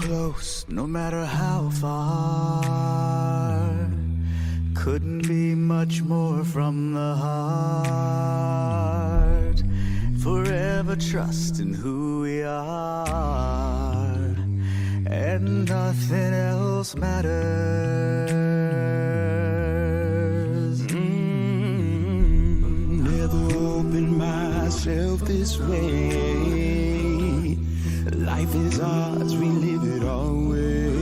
close, no matter how far. Couldn't be much more from the heart. Forever trusting who we are, and nothing else matters. Never opened myself this way. Life is ours, we live it our way.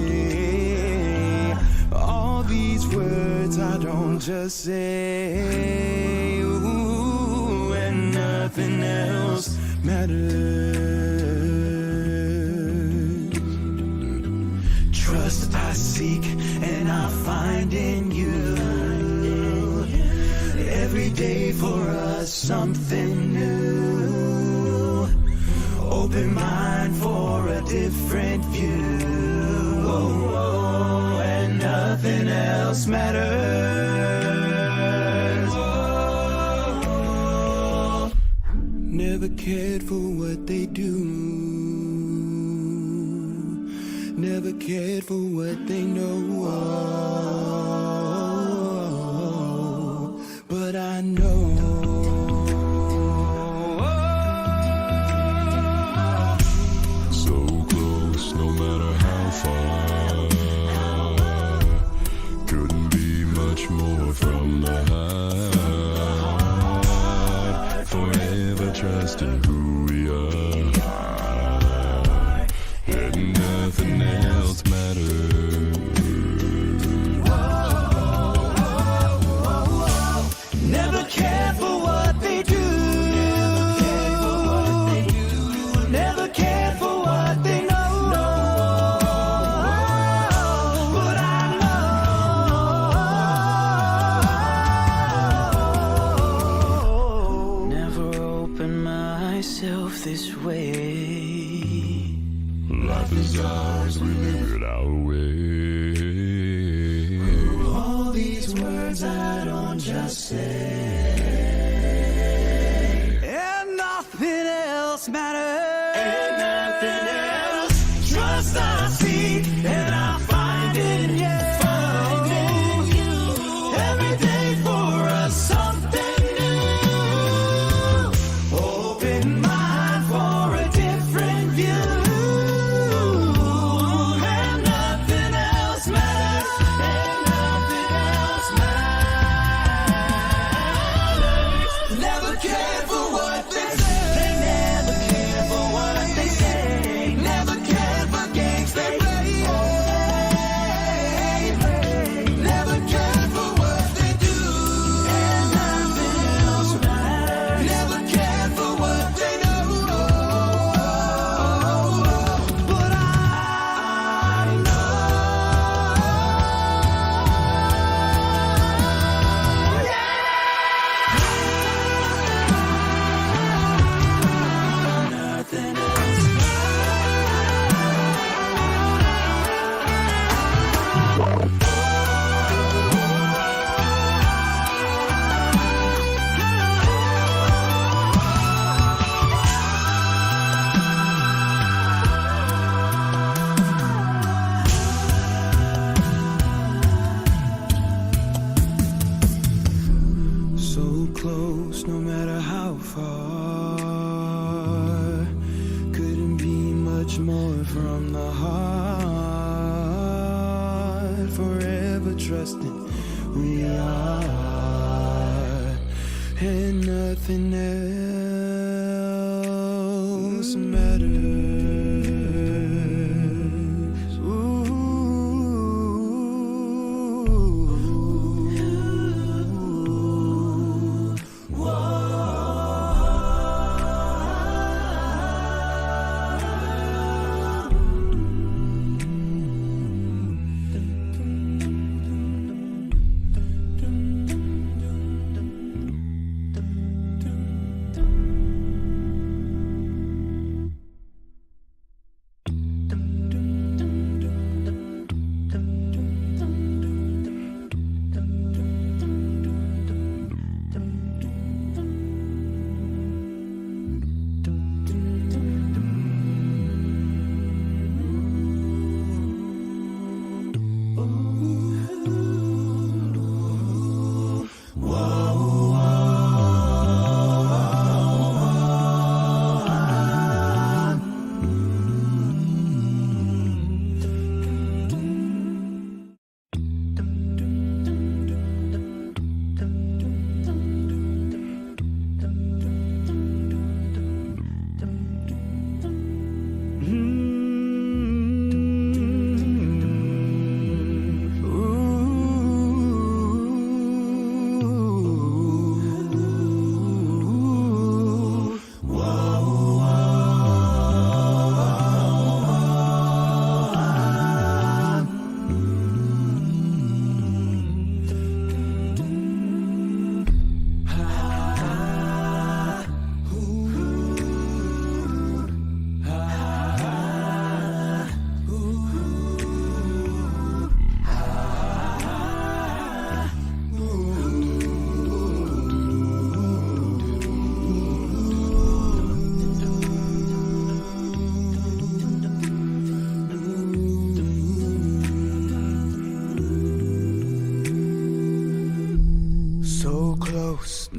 All these words I don't just say, ooh, and nothing else matters. Trust I seek and I find in you. Every day for us something new. Open mind for a different view. Oh, and nothing else matters. Oh, never cared for what they do. Never cared for what they know. But I know. More from the heart, forever trusting who we are, and nothing else matters. Never care for what they do. Never care for what they know. This way. Life is ours, we live it our way. All these words I don't just say, And nothing else matters. and nothing else. Trust I seek and I find in you. Every day for us something new. Open mind for a different view. And nothing else matters. And nothing else matters. Never cared for what they say. They never care for what they say. Never cared for games they play. Never cared for what they do. And nothing else matters. Never cared for what they know. But I know. Nothing else. So close, no matter how far. Couldn't be much more from the heart. Forever trusting who we are, and nothing else matters.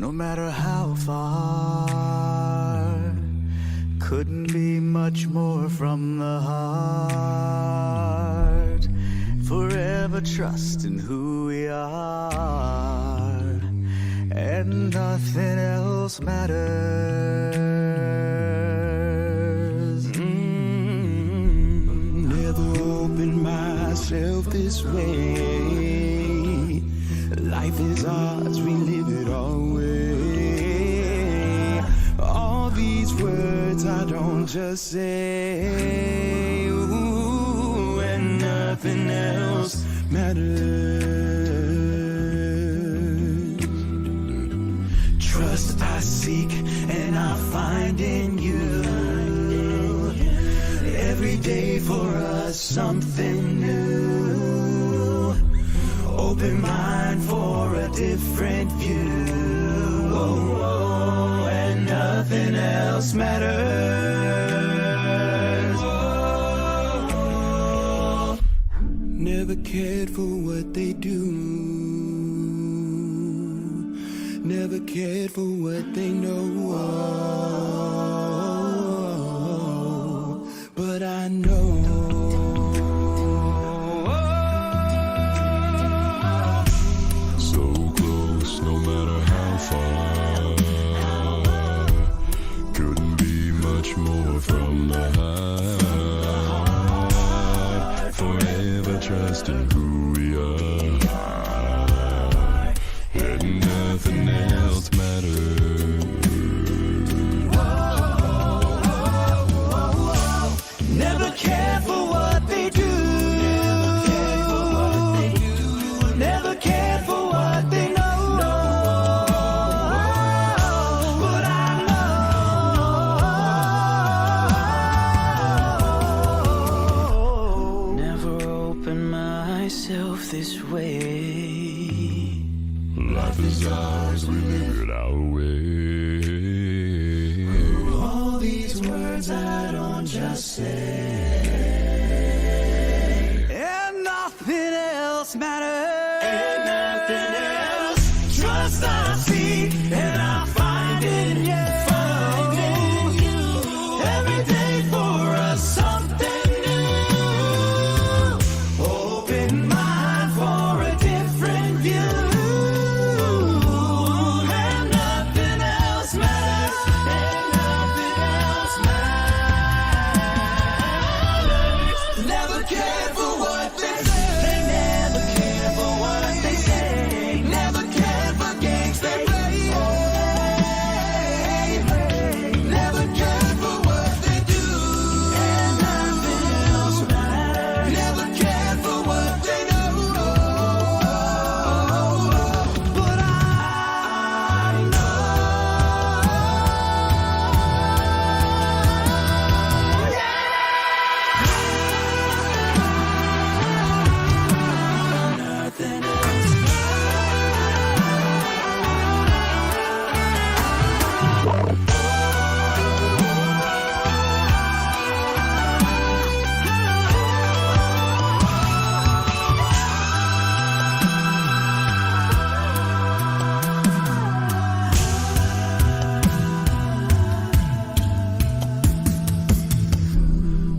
no matter how far, couldn't be much more from the heart. Forever trusting who we are, and nothing else matters. Never opened myself this way. Life is ours, we live it our way. All these words I don't just say, ooh, and nothing else matters. Trust I seek and I find in you. Every day for us something new. Open mind for a different view. Oh, oh, and nothing else matters. Oh, never cared for what they do. Never cared for what they know. But I know. More from the heart, forever trusting who we are, and nothing else matters. Never care for what they do. Never care for what they know. This way. Life is ours, we live it our way. All these words I don't just say, And nothing else matters. and nothing else. Trust I seek and I find in you. Every day for us something new. Open mind for a different view. And nothing else matters. And nothing else matters. Never cared for what they say. They never care for what they say. Never cared for games they play. Never cared for what they do. And nothing else matters. Never cared for what they know. But I know. Nothing else.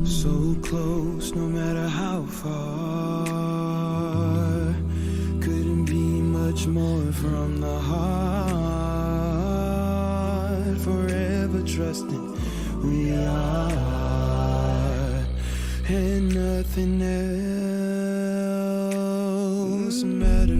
So close, no matter how far. Couldn't be much more from the heart. Forever trusting we are, and nothing else matters.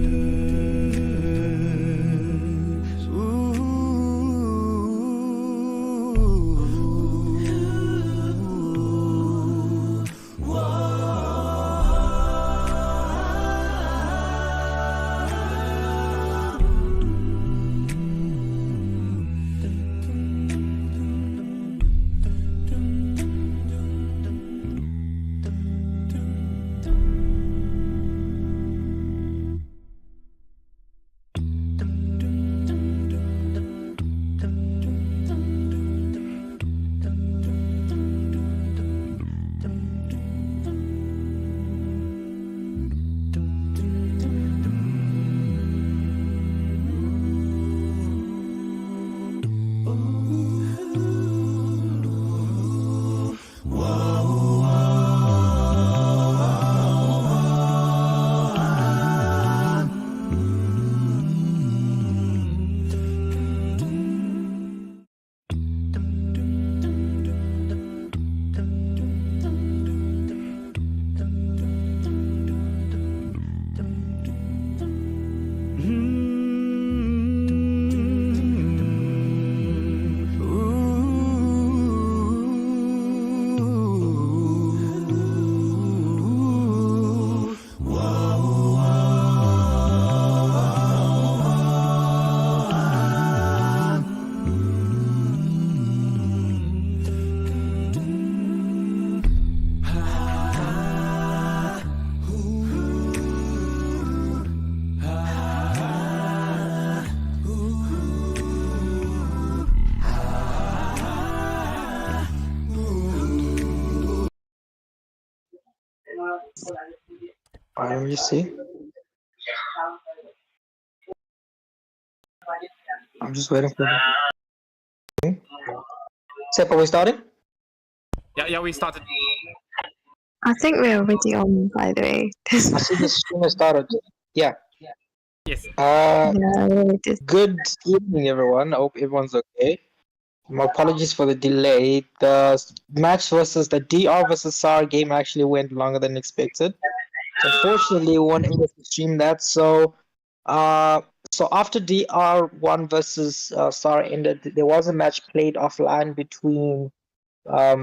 Let me just see. I'm just waiting for the. Sep, are we starting? Yeah, we started. I think we're already on, by the way. I see the stream has started. Yeah. Yes. Uh, Yeah, we already did. good evening, everyone. I hope everyone's okay. My apologies for the delay. The match versus the DR versus SAR game actually went longer than expected. So unfortunately, we weren't able to stream that. So after DR1 versus SAR ended, there was a match played offline between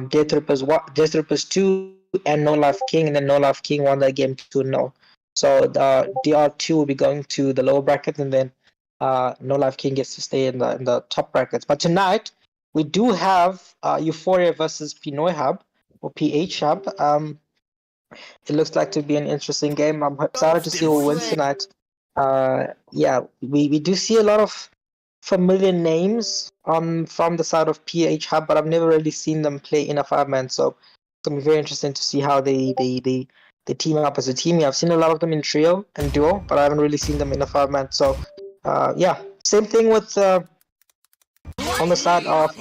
Death Troopers 2 and No Life King, and then No Life King won that game 2-0. So the DR2 will be going to the lower bracket, and then No Life King gets to stay in the top brackets. But tonight we do have Euphoria versus Pinoy Hub or PH Hub. It looks like to be an interesting game. I'm excited to see who wins tonight. Yeah, we do see a lot of familiar names from the side of PH Hub, but I've never really seen them play in a 5-man. So it's gonna be very interesting to see how they team up as a team. Yeah, I've seen a lot of them in trio and duo, but I haven't really seen them in a 5-man. So yeah, same thing with on the side of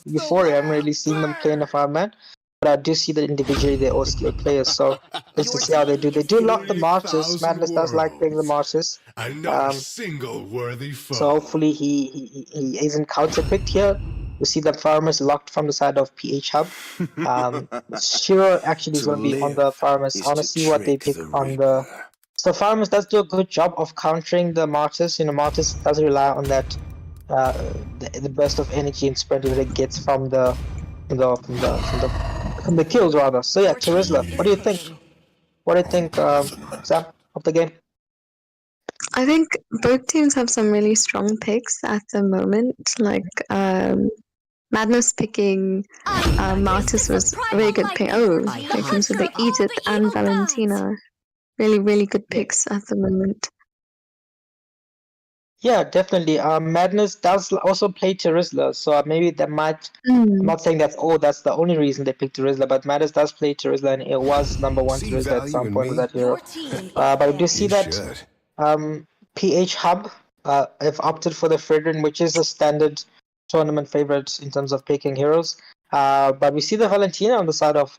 Euphoria. I haven't really seen them play in a 5-man, but I do see that individually they're all skilled players. So let's just see how they do. They do lock the marches. Madness does like playing the marches. And not a single worthy foe. So hopefully he isn't counter picked here. We see the farmers locked from the side of PH Hub. Shiro actually is going to be on the farmers. I want to see what they pick on the. So farmers does do a good job of countering the martyrs. You know, martyrs does rely on that the burst of energy and sprint that it gets from the kills rather. So yeah, Terizla, what do you think? What do you think, Sam, of the game? I think both teams have some really strong picks at the moment. Like Madness picking Martis was a very good pick. Oh, here comes with the Edith and Valentina. Really, really good picks at the moment. Yeah, definitely. Madness does also play Terizla, so maybe that might. I'm not saying that's the only reason they picked Terizla, but Madness does play Terizla, and it was number one See Terizla at some value in point with me? that hero. But we do see You that should. PH Hub have opted for the Fredrin, which is a standard tournament favorite in terms of picking heroes. But we see the Valentina on the side of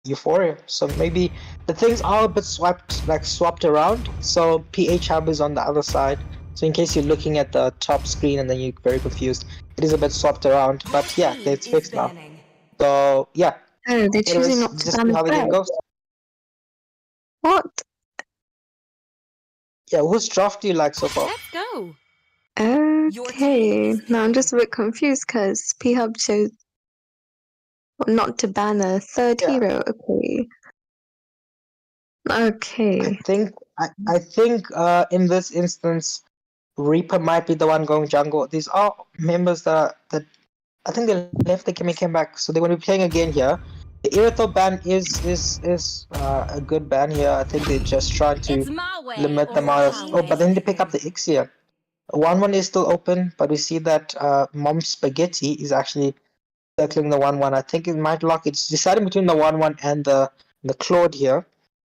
Euphoria. So maybe the things are a bit swapped around. So PH Hub is on the other side. So in case you're looking at the top screen and then you're very confused, it is a bit swapped around. But yeah, it's fixed now. So yeah. Oh, they're choosing not to just ban how the game Phub. goes. What? Yeah, whose draft do you like so far? Let's go. Okay. Now I'm just a bit confused because P Hub chose not to ban a third Yeah. hero. Okay. Okay. I think in this instance, Reaper might be the one going jungle. These are members that I think they left the game and came back, so they're going to be playing again here. The Irithel ban is a good ban here. I think they're just trying to It's my way limit the or amount of. the Oh, but then they pick highway. up the Ixia. 1-1 is still open, but we see that Mom Spaghetti is actually circling the 1-1. I think it might lock. It's deciding between the 1-1 and the Claude here.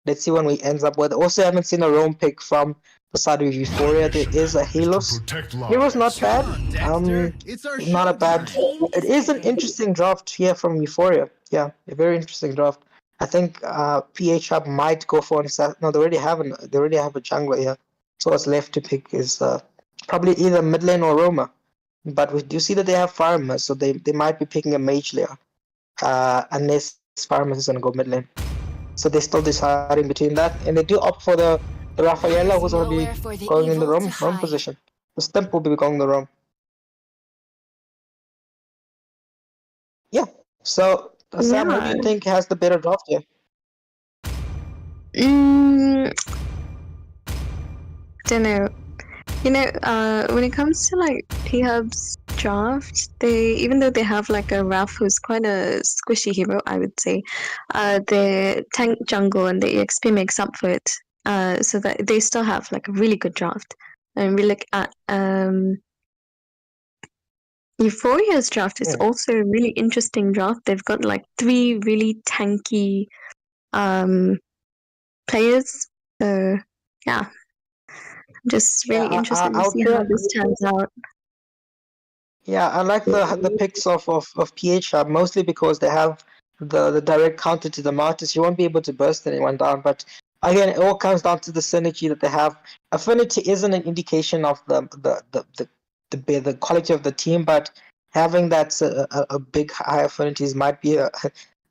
Let's see when we ends up with. Also, haven't seen a roam pick from the side of Euphoria. There is a Halos. Hero's not bad. Not a bad. It is an interesting draft here from Euphoria. Yeah, a very interesting draft. I think PH Hub might go for an assassin. No, they already have a jungler here. So what's left to pick is probably either mid lane or Roma. But we do see that they have farmers, so they might be picking a mage layer. Unless farmers is gonna go mid lane. So they're still deciding between that, and they do opt for the Rafaela, who's going to be going in the roam position. The Stimp will be going the roam. Yeah. So Sam, who do you think has the better draft here? Don't know. You know, when it comes to like P-Hub's draft, even though they have like a Ralph who's quite a squishy hero, I would say, their tank jungle and the EXP makes up for it. So that they still have like a really good draft. And we look at Euphoria's draft is also a really interesting draft. They've got like 3 really tanky players. So yeah, I'm just really interested to see how this turns out. Yeah, I like the picks of PH Hub mostly because they have the direct counter to the Martyrs. You won't be able to burst anyone down, but again, it all comes down to the synergy that they have. Affinity isn't an indication of the quality of the team, but having that a big high affinities might be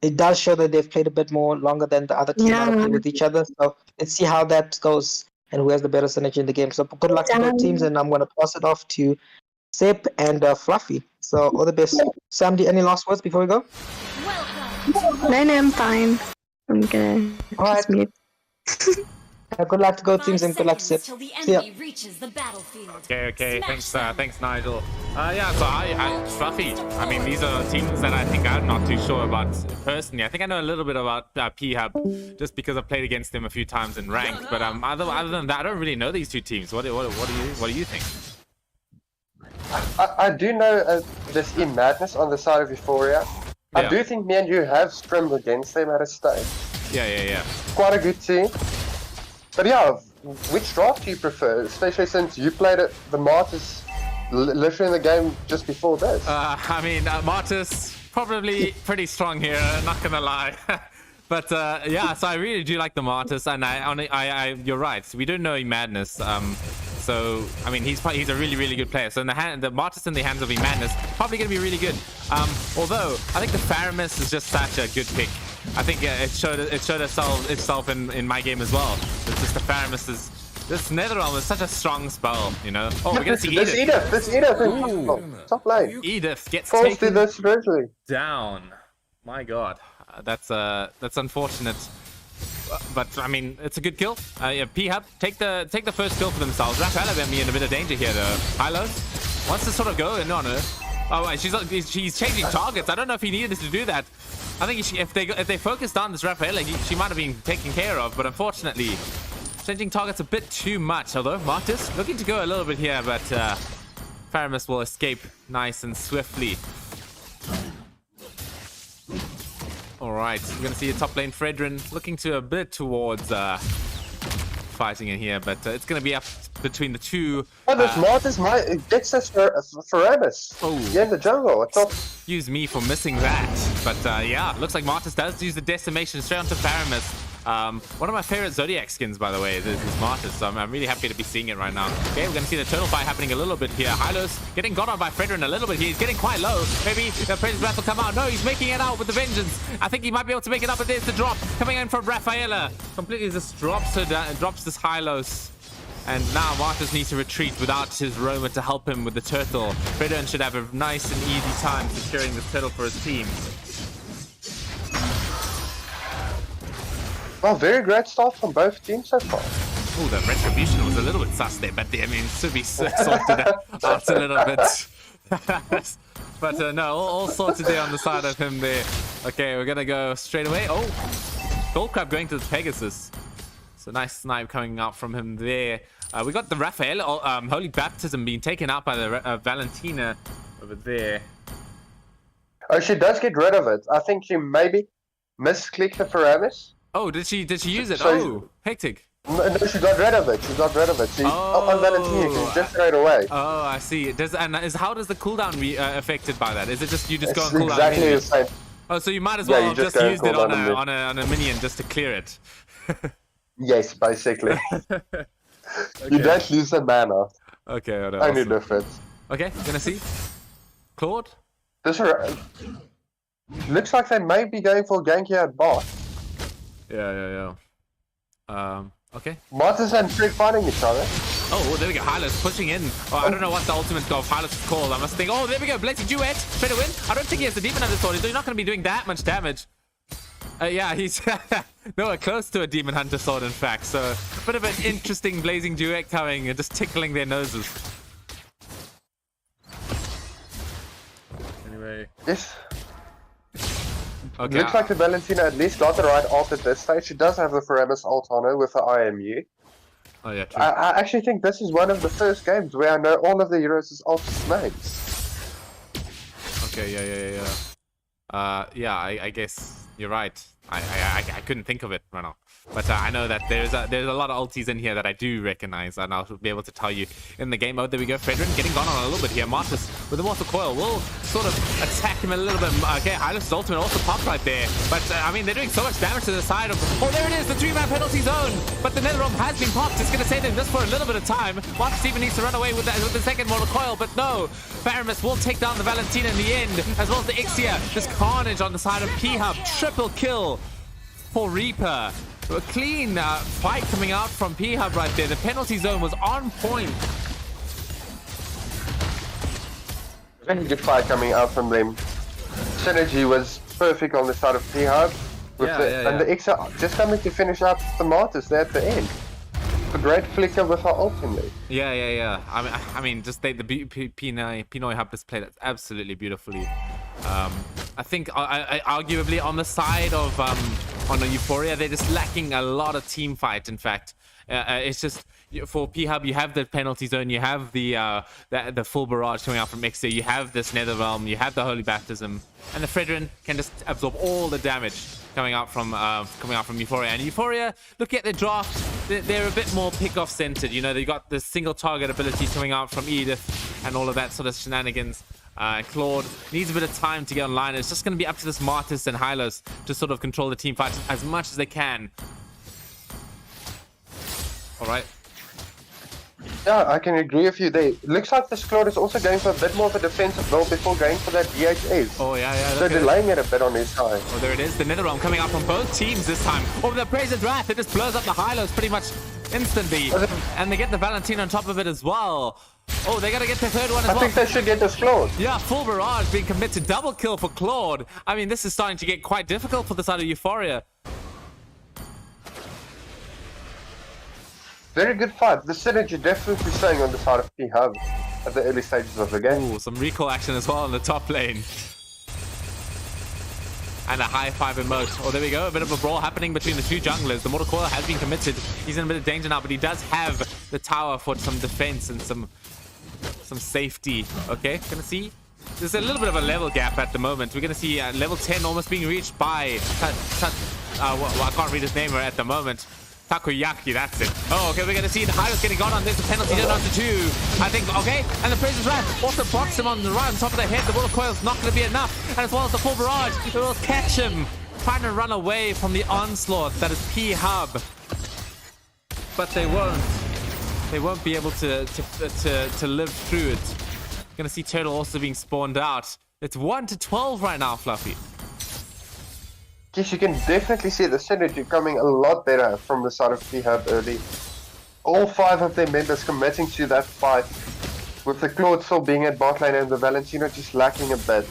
it does show that they've played a bit more longer than the other team that have played with each other. So let's see how that goes and who has the better synergy in the game. So good luck to both teams, and I'm going to pass it off to Sip and Fluffy. So all the best. Sam, any last words before we go? No, I'm fine. I'm gonna just mute. Good luck to both teams and good luck to Sip. See ya. Okay. Thanks, Nigel. So Fluffy. I mean, these are teams that I think I'm not too sure about personally. I think I know a little bit about Phub just because I've played against them a few times in ranked. But other than that, I don't really know these two teams. What do you think? I do know this in Madness on the side of Euphoria. Yeah. I do think me and you have scrimmed against them at a stage. Yeah. Quite a good team. But yeah, which draft do you prefer? Especially since you played the Martyrs literally in the game just before this. I mean, Martyrs probably pretty strong here, not gonna lie. But yeah, so I really do like the Martyrs, and you're right. We don't know Madness. So I mean, he's a really good player. So in the Martyrs in the hands of Madness, probably gonna be really good. Although I think the Faramis is just such a good pick. I think it showed itself in my game as well. It's just the Faramis is. This Netherrealm is such a strong spell, you know. Oh, we're gonna see Edith. This Edith. Top lane. Edith gets Falls taken to this originally. down. My God, that's unfortunate. But I mean, it's a good kill. Yeah, Phub take the first kill for themselves. Rafaela might be in a bit of danger here though. Hilo wants to sort of go in on her. Oh, she's changing targets. I don't know if he needed to do that. I think if they focused on this Rafaela, she might have been taken care of. But unfortunately, changing targets a bit too much. Although Martyrs looking to go a little bit here, but Faramis will escape nice and swiftly. Alright, we're gonna see a top lane Fredrin looking to a bit towards fighting in here, but it's gonna be up between the two. Oh, this Martyrs gets us for Faramis. Oh, yeah, in the jungle. I thought. Excuse me for missing that, but yeah, looks like Martyrs does use the decimation straight onto Faramis. One of my favorite Zodiac skins, by the way, is Martyrs, so I'm really happy to be seeing it right now. Okay, we're gonna see the turtle fight happening a little bit here. Hylos getting got on by Fredrin a little bit here. He's getting quite low. Maybe the Prince's Wrath will come out. No, he's making it out with the Vengeance. I think he might be able to make it up, but there's the drop coming in from Rafaela. Completely just drops her down, drops this Hylos. And now Martyrs needs to retreat without his roamer to help him with the turtle. Fredrin should have a nice and easy time securing this turtle for his team. Well, very great start from both teams so far. Oh, the retribution was a little bit sus there, but I mean, it should be sorted out a little bit. But no, all sorted there on the side of him there. Okay, we're gonna go straight away. Oh, Goldcrab going to the Pegasus. So nice snipe coming out from him there. We got the Raphael, Holy Baptism being taken out by the Valentina over there. Oh, she does get rid of it. I think she maybe misclicked the Faramis. Oh, did she use it? So, oh, hectic. No, she got rid of it. She got rid of it. She, on Valentina, she just straight away. Oh, I see. How does the cooldown be affected by that? Is it just you just go on cooldown? Exactly the same. Oh, so you might as well have just used it on a minion just to clear it. Yes, basically. Okay. You don't lose the mana. Okay, Only awesome. difference. Okay, gonna see. Claude? This looks like they may be going for Ganky at bot. Yeah. Okay. Martyrs and Fred fighting each other. Oh, there we go. Hylos pushing in. Oh, I don't know what the ultimate of Hylos is called. I must think. Oh, there we go. Blazing Duet. Straight to win. I don't think he has the Demon Hunter sword. He's not going to be doing that much damage. Yeah, he's nowhere close to a Demon Hunter sword, in fact. So, a bit of an interesting Blazing Duet coming and just tickling their noses. Anyway. Yes. Okay. Looks like the Valentina at least got the right ult at this stage. She does have the Faramis ult on her with the IMU. Oh, yeah, true. I actually think this is one of the first games where I know all of the heroes' ult names. Okay, yeah. I guess you're right. I couldn't think of it right now. But I know that there's a lot of ultis in here that I do recognize, and I'll be able to tell you in the game. Oh, there we go. Fredrin getting gone on a little bit here. Martis with the Mortal Coil will sort of attack him a little bit. Okay, Hylos' ultimate also popped right there. But, I mean, they're doing so much damage to the side of... Oh, there it is, the 3-man penalty zone. But the Netherrealm has been popped. It's going to save them just for a little bit of time. Martis even needs to run away with the second Mortal Coil, but no. Pharamis will take down the Valentina in the end, as well as the Ixia. This carnage on the side of Phub. Triple kill for Reaper. A clean fight coming out from Phub right there. The penalty zone was on point. Very good fight coming out from them. Synergy was perfect on the side of Phub. And the Ixa just coming to finish up the Martyrs there at the end. A great flicker with her ultimate. Yeah. I mean, just the Pinoy Hub has played absolutely beautifully. I think arguably on the side of on the Euphoria, they're just lacking a lot of team fight. In fact, it's just for Phub, you have the penalty zone, you have the full barrage coming out from Ixia, you have this Netherrealm, you have the Holy Baptism, and the Fredrin can just absorb all the damage coming out from Euphoria. And Euphoria, look at the draft, they're a bit more pick-off centered. You know, they got the single target abilities coming out from Edith and all of that sort of shenanigans. Claude needs a bit of time to get online. It's just going to be up to this Martis and Hylos to sort of control the team fight as much as they can. All right. Yeah, I can agree with you there. Looks like this Claude is also going for a bit more of a defensive build before going for that DHS. Oh, yeah. So delaying it a bit on his side. Oh, there it is. The Netherrealm coming out from both teams this time. Over the Praise's Wrath, it just blows up the Hylos pretty much instantly. And they get the Valentina on top of it as well. Oh, they gotta get the third one as well. I think they should get this Claude. Yeah, full barrage being committed. Double kill for Claude. I mean, this is starting to get quite difficult for the side of Euphoria. Very good fight. The synergy definitely staying on the side of Phub at the early stages of the game. Ooh, some recall action as well in the top lane. And a high five emote. Oh, there we go. A bit of a brawl happening between the two junglers. The Mortal Coil has been committed. He's in a bit of danger now, but he does have the tower for some defense and some safety. Okay, gonna see. There's a little bit of a level gap at the moment. We're gonna see level 10 almost being reached by I can't read his name at the moment. Takoyaki, that's it. Oh, okay, we're gonna see the Hylos getting gone on this. The penalty down to 2. I think, okay, and the Praise's Wrath also blocks him on the right on top of the head. The Mortal Coil's not gonna be enough. And as well as the full barrage, it will catch him, trying to run away from the onslaught that is Phub. But they won't be able to live through it. Gonna see Turtle also being spawned out. It's 1-12 right now, Fluffy. Yes, you can definitely see the synergy coming a lot better from the side of Phub early. All 5 of their members committing to that fight, with the Claude still being at bot lane and the Valentina just lacking a bit.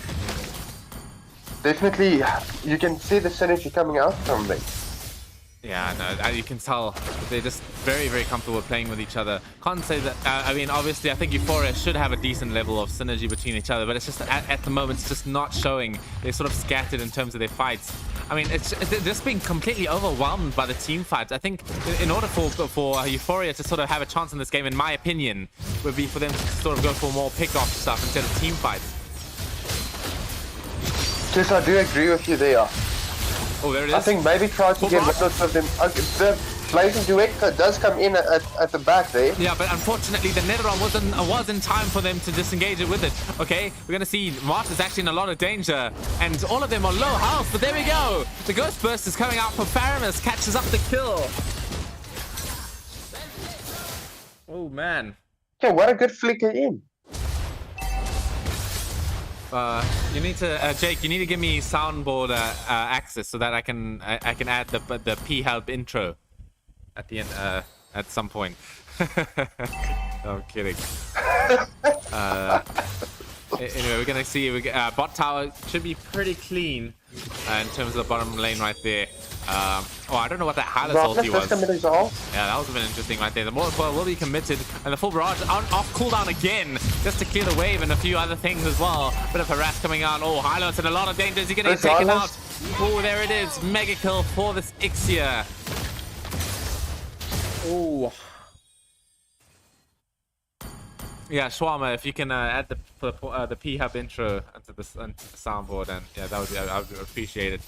Definitely, you can see the synergy coming out from them. Yeah, no, you can tell they're just very, very comfortable playing with each other. Can't say that, I mean, obviously, I think Euphoria should have a decent level of synergy between each other, but it's just, at the moment, it's just not showing. They're sort of scattered in terms of their fights. I mean, they're just being completely overwhelmed by the team fights. I think in order for Euphoria to sort of have a chance in this game, in my opinion, would be for them to sort of go for more pick-off stuff instead of team fights. Yes, I do agree with you there. Oh, there it is. I think maybe try to get rid of them. The Blazing Duet does come in at the back there. Yeah, but unfortunately the Netherrealm was in time for them to disengage it with it. Okay, we're gonna see Marty's actually in a lot of danger, and all of them are low health. But there we go. The Ghost Burst is coming out for Pharamis, catches up the kill. Oh man. Yeah, what a good flicker in. You need to, Jake. You need to give me soundboard access so that I can add the Phub intro at the end at some point. No, I'm kidding. Anyway, we're gonna see. Bot tower should be pretty clean in terms of the bottom lane right there. Oh, I don't know what that Hylos ulti was. Yeah, that was a bit interesting right there. The Mortal Coil will be committed, and the full barrage off cooldown again, just to clear the wave and a few other things as well. Bit of harass coming out. Oh, Hylos in a lot of danger. Is he getting taken out? Oh, there it is. Mega kill for this Ixia. Oh. Yeah, Shawarma, if you can add the Phub intro into the soundboard, and yeah, that would be, I would appreciate it.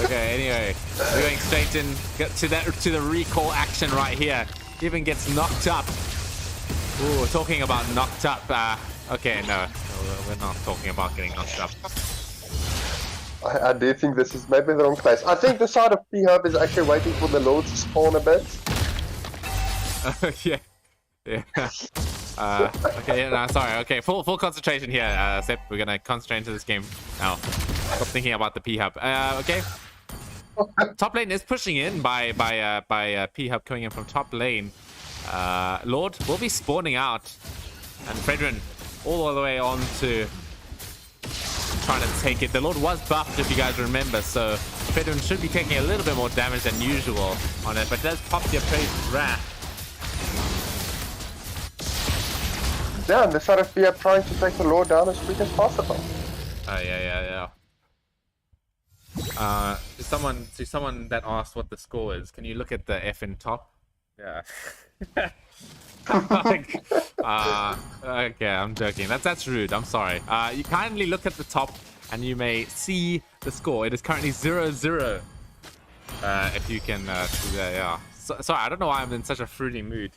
Okay, anyway, we're going straight in to the recall action right here. Even gets knocked up. Ooh, talking about knocked up. Okay, no, we're not talking about getting knocked up. I do think this is maybe the wrong place. I think the side of Phub is actually waiting for the Lord to spawn a bit. Yeah. Okay, yeah, no, sorry. Okay, full concentration here, Sep. We're gonna concentrate into this game now. Stop thinking about the Phub. Okay. Top lane is pushing in by Phub coming in from top lane. Lord will be spawning out, and Fredrin all the way on to trying to take it. The Lord was buffed, if you guys remember, so Fredrin should be taking a little bit more damage than usual on it, but does pop the appraised wrath. Yeah, and the side of Phub trying to take the Lord down as quick as possible. Yeah. To someone that asked what the score is, can you look at the F in top? Yeah. Okay, I'm joking. That's rude. I'm sorry. You kindly look at the top and you may see the score. It is currently 0-0. If you can see that, yeah. Sorry, I don't know why I'm in such a fruity mood.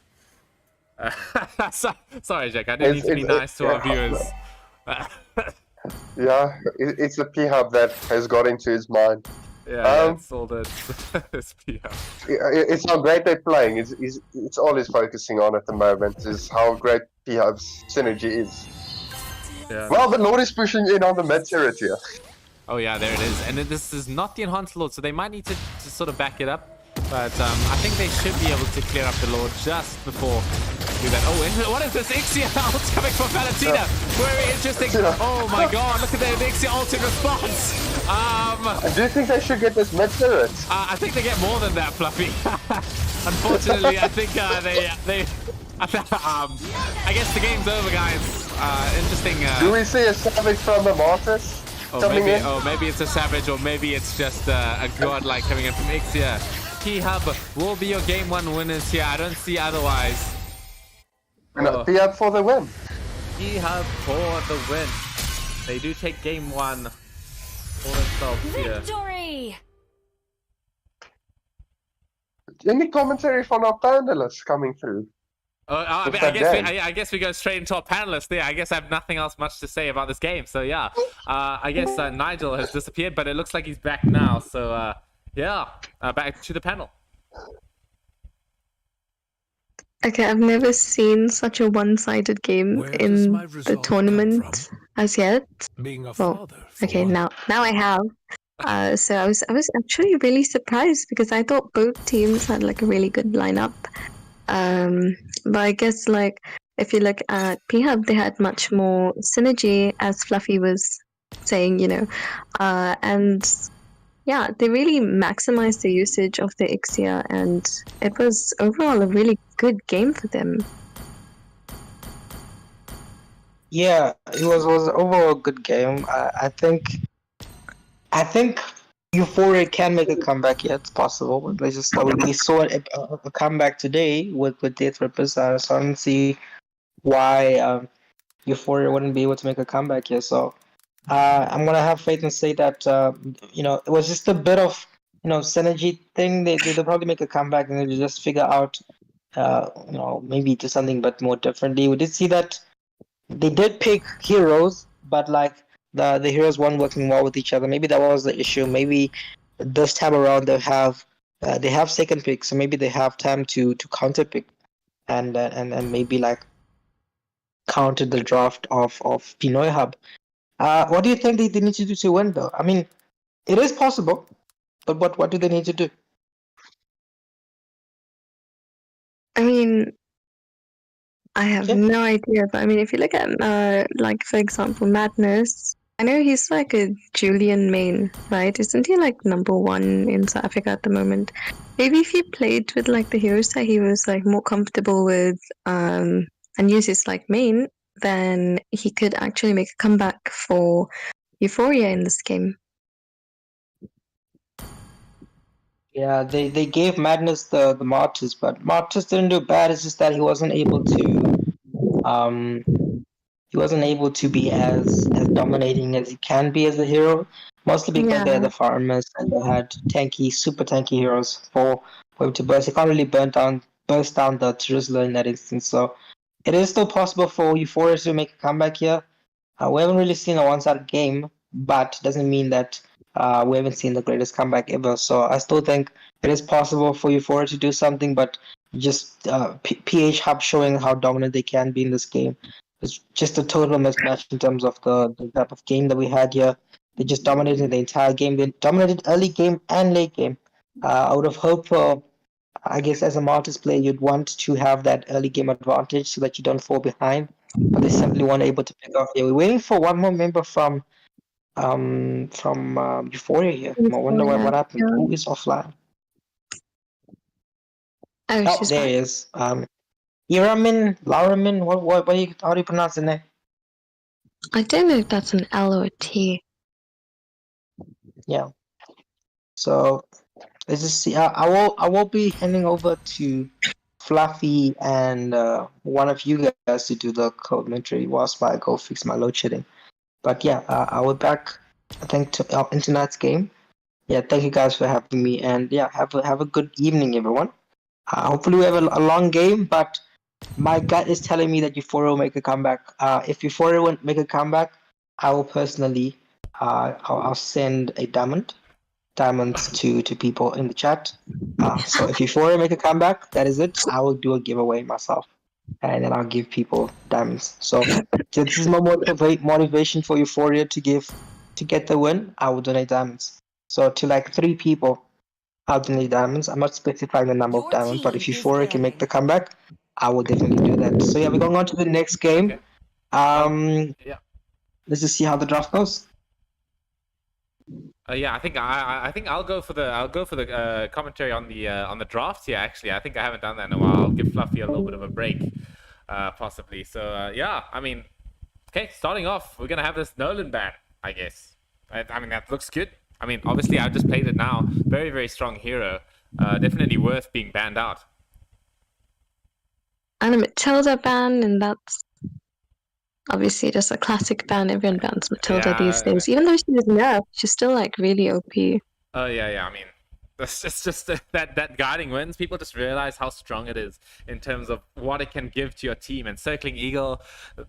Sorry, Jack. I didn't need to be nice to our viewers. Yeah, it's the Phub that has got into his mind. Yeah, it's all the it's Phub. It's how great they're playing. It's all he's focusing on at the moment is how great Phub's synergy is. Yeah. Well, the Lord is pushing in on the mid turret here. Oh yeah, there it is. And this is not the enhanced Lord, so they might need to sort of back it up. But I think they should be able to clear up the Lord just before do that. Oh, and what is this? Ixia ult coming from Valentina. Very interesting. Oh my god, look at the Ixia ult in response. Do you think they should get this mid turret? I think they get more than that, Fluffy. Unfortunately, I think they I guess the game's over, guys. Interesting. Do we see a savage from the Martyrs coming in? Maybe it's a savage, or maybe it's just a godlike coming in from Ixia. Phub will be your game 1 winners here. I don't see otherwise. Phub for the win. Phub for the win. They do take game 1 for themselves here. Victory! Any commentary from our panelists coming through? I guess we go straight into our panelists there. I guess I have nothing else much to say about this game. So yeah, I guess Nigel has disappeared, but it looks like he's back now. So yeah, back to the panel. Okay, I've never seen such a one-sided game in the tournament as yet. Well, okay, now I have. So I was actually really surprised because I thought both teams had like a really good lineup. But I guess like if you look at Phub, they had much more synergy, as Fluffy was saying, and yeah, they really maximized the usage of the Ixia, and it was overall a really good game for them. Yeah, it was overall a good game. I think Euphoria can make a comeback. Yeah, it's possible. We saw a comeback today with Death Rippers. So I don't see why Euphoria wouldn't be able to make a comeback here. So I'm gonna have faith and say that it was just a bit of synergy thing. They'll probably make a comeback and they'll just figure out maybe do something but more differently. We did see that they did pick heroes, but like the heroes weren't working well with each other. Maybe that was the issue. Maybe this time around they have second pick, so maybe they have time to counter pick and maybe like counter the draft of Pinoy Hub. What do you think they need to do to win, though? I mean, it is possible, but what do they need to do? I mean, I have no idea, but I mean, if you look at like for example, Madness, I know he's like a Julian main, right? Isn't he like #1 in South Africa at the moment? Maybe if he played with like the heroes that he was like more comfortable with, and uses like main, then he could actually make a comeback for Euphoria in this game. Yeah, they gave Madness the Martyrs, but Martyrs didn't do bad. It's just that um he wasn't able to be as dominating as he can be as a hero, mostly because they're Yeah. the farmers and they had super tanky heroes for him to burst. He can't really burst down the Trizzler in that instance. So it is still possible for Euphoria to make a comeback here. We haven't really seen a one-sided game, but doesn't mean that we haven't seen the greatest comeback ever. So I still think it is possible for Euphoria to do something, but just PH Hub showing how dominant they can be in this game. It's just a total mismatch in terms of the type of game that we had here. They just dominated the entire game. They dominated early game and late game. I would have hoped for, I guess, as a Martyrs player, you'd want to have that early game advantage so that you don't fall behind. But they simply weren't able to pick up here. We're waiting for one more member from Euphoria here. I wonder what happened. Yeah. Who is offline? Oh, Oh, she's there back. he is. Iramin, Lauramin, how do you pronounce the name? I don't know if that's an L or a T. Yeah. So let's just see. I will be handing over to Fluffy and one of you guys to do the commentary whilst I go fix my load shedding. But yeah, I will back. I think to into tonight's game. Yeah, thank you guys for having me, and yeah, have a good evening, everyone. Hopefully we have a long game, but my gut is telling me that Euphoria will make a comeback. If Euphoria won't make a comeback, I will personally, I'll send a diamonds to people in the chat. So if Euphoria make a comeback, that is it. I will do a giveaway myself, and then I'll give people diamonds. So this is my motivation for Euphoria to get the win. I will donate diamonds. So to like 3 people, I'll donate diamonds. I'm not specifying the number of diamonds, but if Euphoria can make the comeback, I will definitely do that. So yeah, we're going on to the next game. Okay. Yeah. Let's just see how the draft goes. Yeah, I think I'll go for the commentary on the draft here. Actually, I think I haven't done that in a while. I'll give Fluffy a little bit of a break, possibly. So yeah, I mean, okay, starting off, we're gonna have this Nolan ban, I guess. I mean, that looks good. I mean, obviously, I've just played it now. Very, very strong hero. Definitely worth being banned out. And a Matilda ban, and that's obviously just a classic ban. Everyone bans Matilda these days. Even though she was nerfed, she's still like really OP. Oh yeah. I mean, it's just that guiding wins. People just realize how strong it is in terms of what it can give to your team. And Circling Eagle,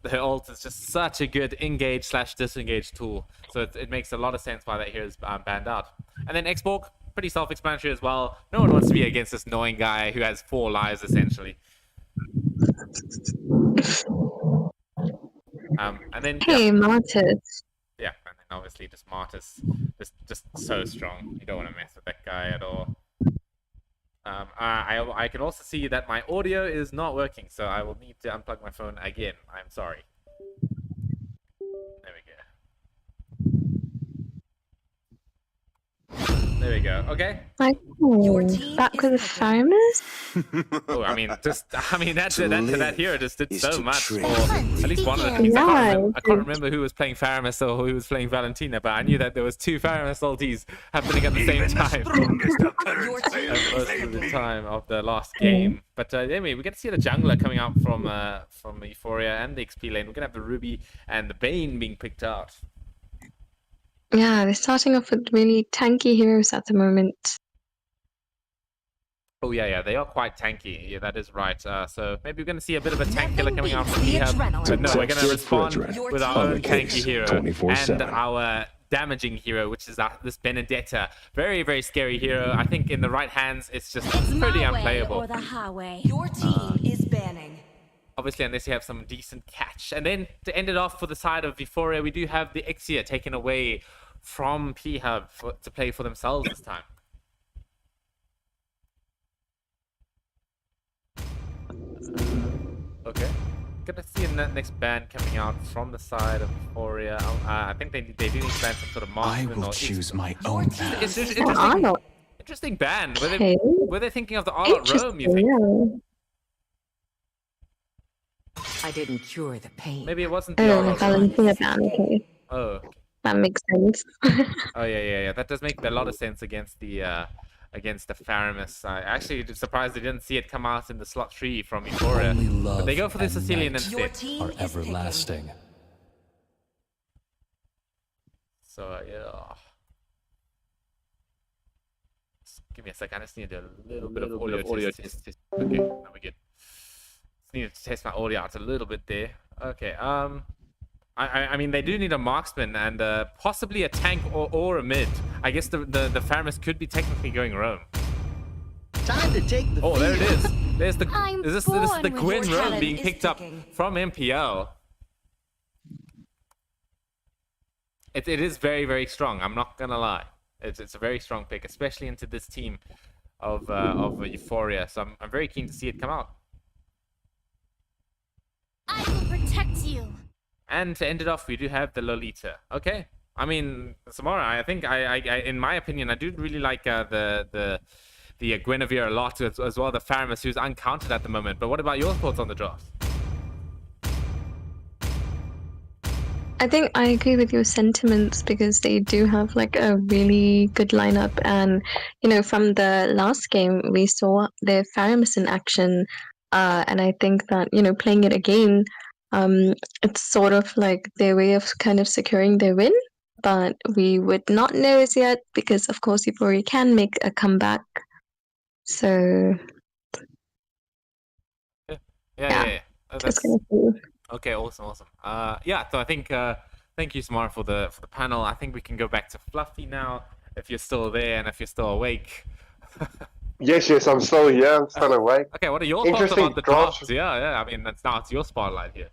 her ult is just such a good engage/disengage tool. So it makes a lot of sense why that hero is banned out. And then Xborg, pretty self-explanatory as well. No one wants to be against this annoying guy who has 4 lives essentially. And then Hey, Martyrs. yeah, and then obviously just Martyrs, just so strong. You don't want to mess with that guy at all. I can also see that my audio is not working, so I will need to unplug my phone again. I'm sorry. There we go. There we go. Okay. Like, back with the farmers? Oh, I mean, that hero just did so much for at least one of the Yeah, teams. I can't remember who was playing Faramis or who was playing Valentina, but I knew that there was 2 Faramis ultis happening at the same time. Most of the time of the last game. But anyway, we're going to see the jungler coming out from Euphoria and the XP lane. We're going to have the Ruby and the Bane being picked out. Yeah, they're starting off with really tanky heroes at the moment. Oh yeah, they are quite tanky. Yeah, that is right. So maybe we're going to see a bit of a tank killer coming out from Phub. But no, we're going to respond with our own tanky hero and our damaging hero, which is this Benedetta. Very, very scary hero. I think in the right hands, it's just pretty unplayable. Or the highway. Your team is banning. Obviously, unless you have some decent catch. And then to end it off for the side of Euphoria, we do have the Exia taken away from Phub to play for themselves this time. Okay. Gonna see a next ban coming out from the side of Euphoria. I think they do need to ban some sort of master. I will choose my own path. It's Arnold. interesting ban. Okay. Were they thinking of the Arnold Rome, you think? Yeah. I didn't cure the pain. Maybe it wasn't the Oh, Arnold Rome. Valentina ban, okay. Oh. That makes sense. Oh yeah. That does make a lot of sense against the against the Faramis. I actually surprised they didn't see it come out in the slot 3 from Euphoria. Only But love they go for the and Sicilian night Your instead. team are is picking. everlasting. So, yeah. Just give me a second. I just need a little bit of audio test. Okay, now we're good. Just need to test my audio out a little bit there. Okay, I mean, they do need a marksman and possibly a tank or a mid. I guess the Faramis could be technically going roam. Time to take the Oh, there it is. There's the I'm this is the born with Gwen your roam talent being is picked up ticking. from MPL. It is very, very strong. I'm not gonna lie. It's a very strong pick, especially into this team of Euphoria. So I'm very keen to see it come out. I will protect you. And to end it off, we do have the Lolita. Okay. I mean, Samara, I think I in my opinion, I do really like the Guinevere a lot, as well the Faramis, who's uncounted at the moment. But what about your thoughts on the draft? I think I agree with your sentiments because they do have like a really good lineup, and from the last game we saw their Faramis in action, and I think that playing it again, it's sort of like their way of kind of securing their win, but we would not know as yet because of course Euphoria can make a comeback. So Yeah. just gonna see. Okay, awesome. Yeah, so I think thank you, Samara, for the panel. I think we can go back to Fluffy now, if you're still there and if you're still awake. Yes, I'm still here. I'm still awake. Okay, what are your thoughts Interesting about the draft. draft? Yeah. I mean, it's your spotlight here.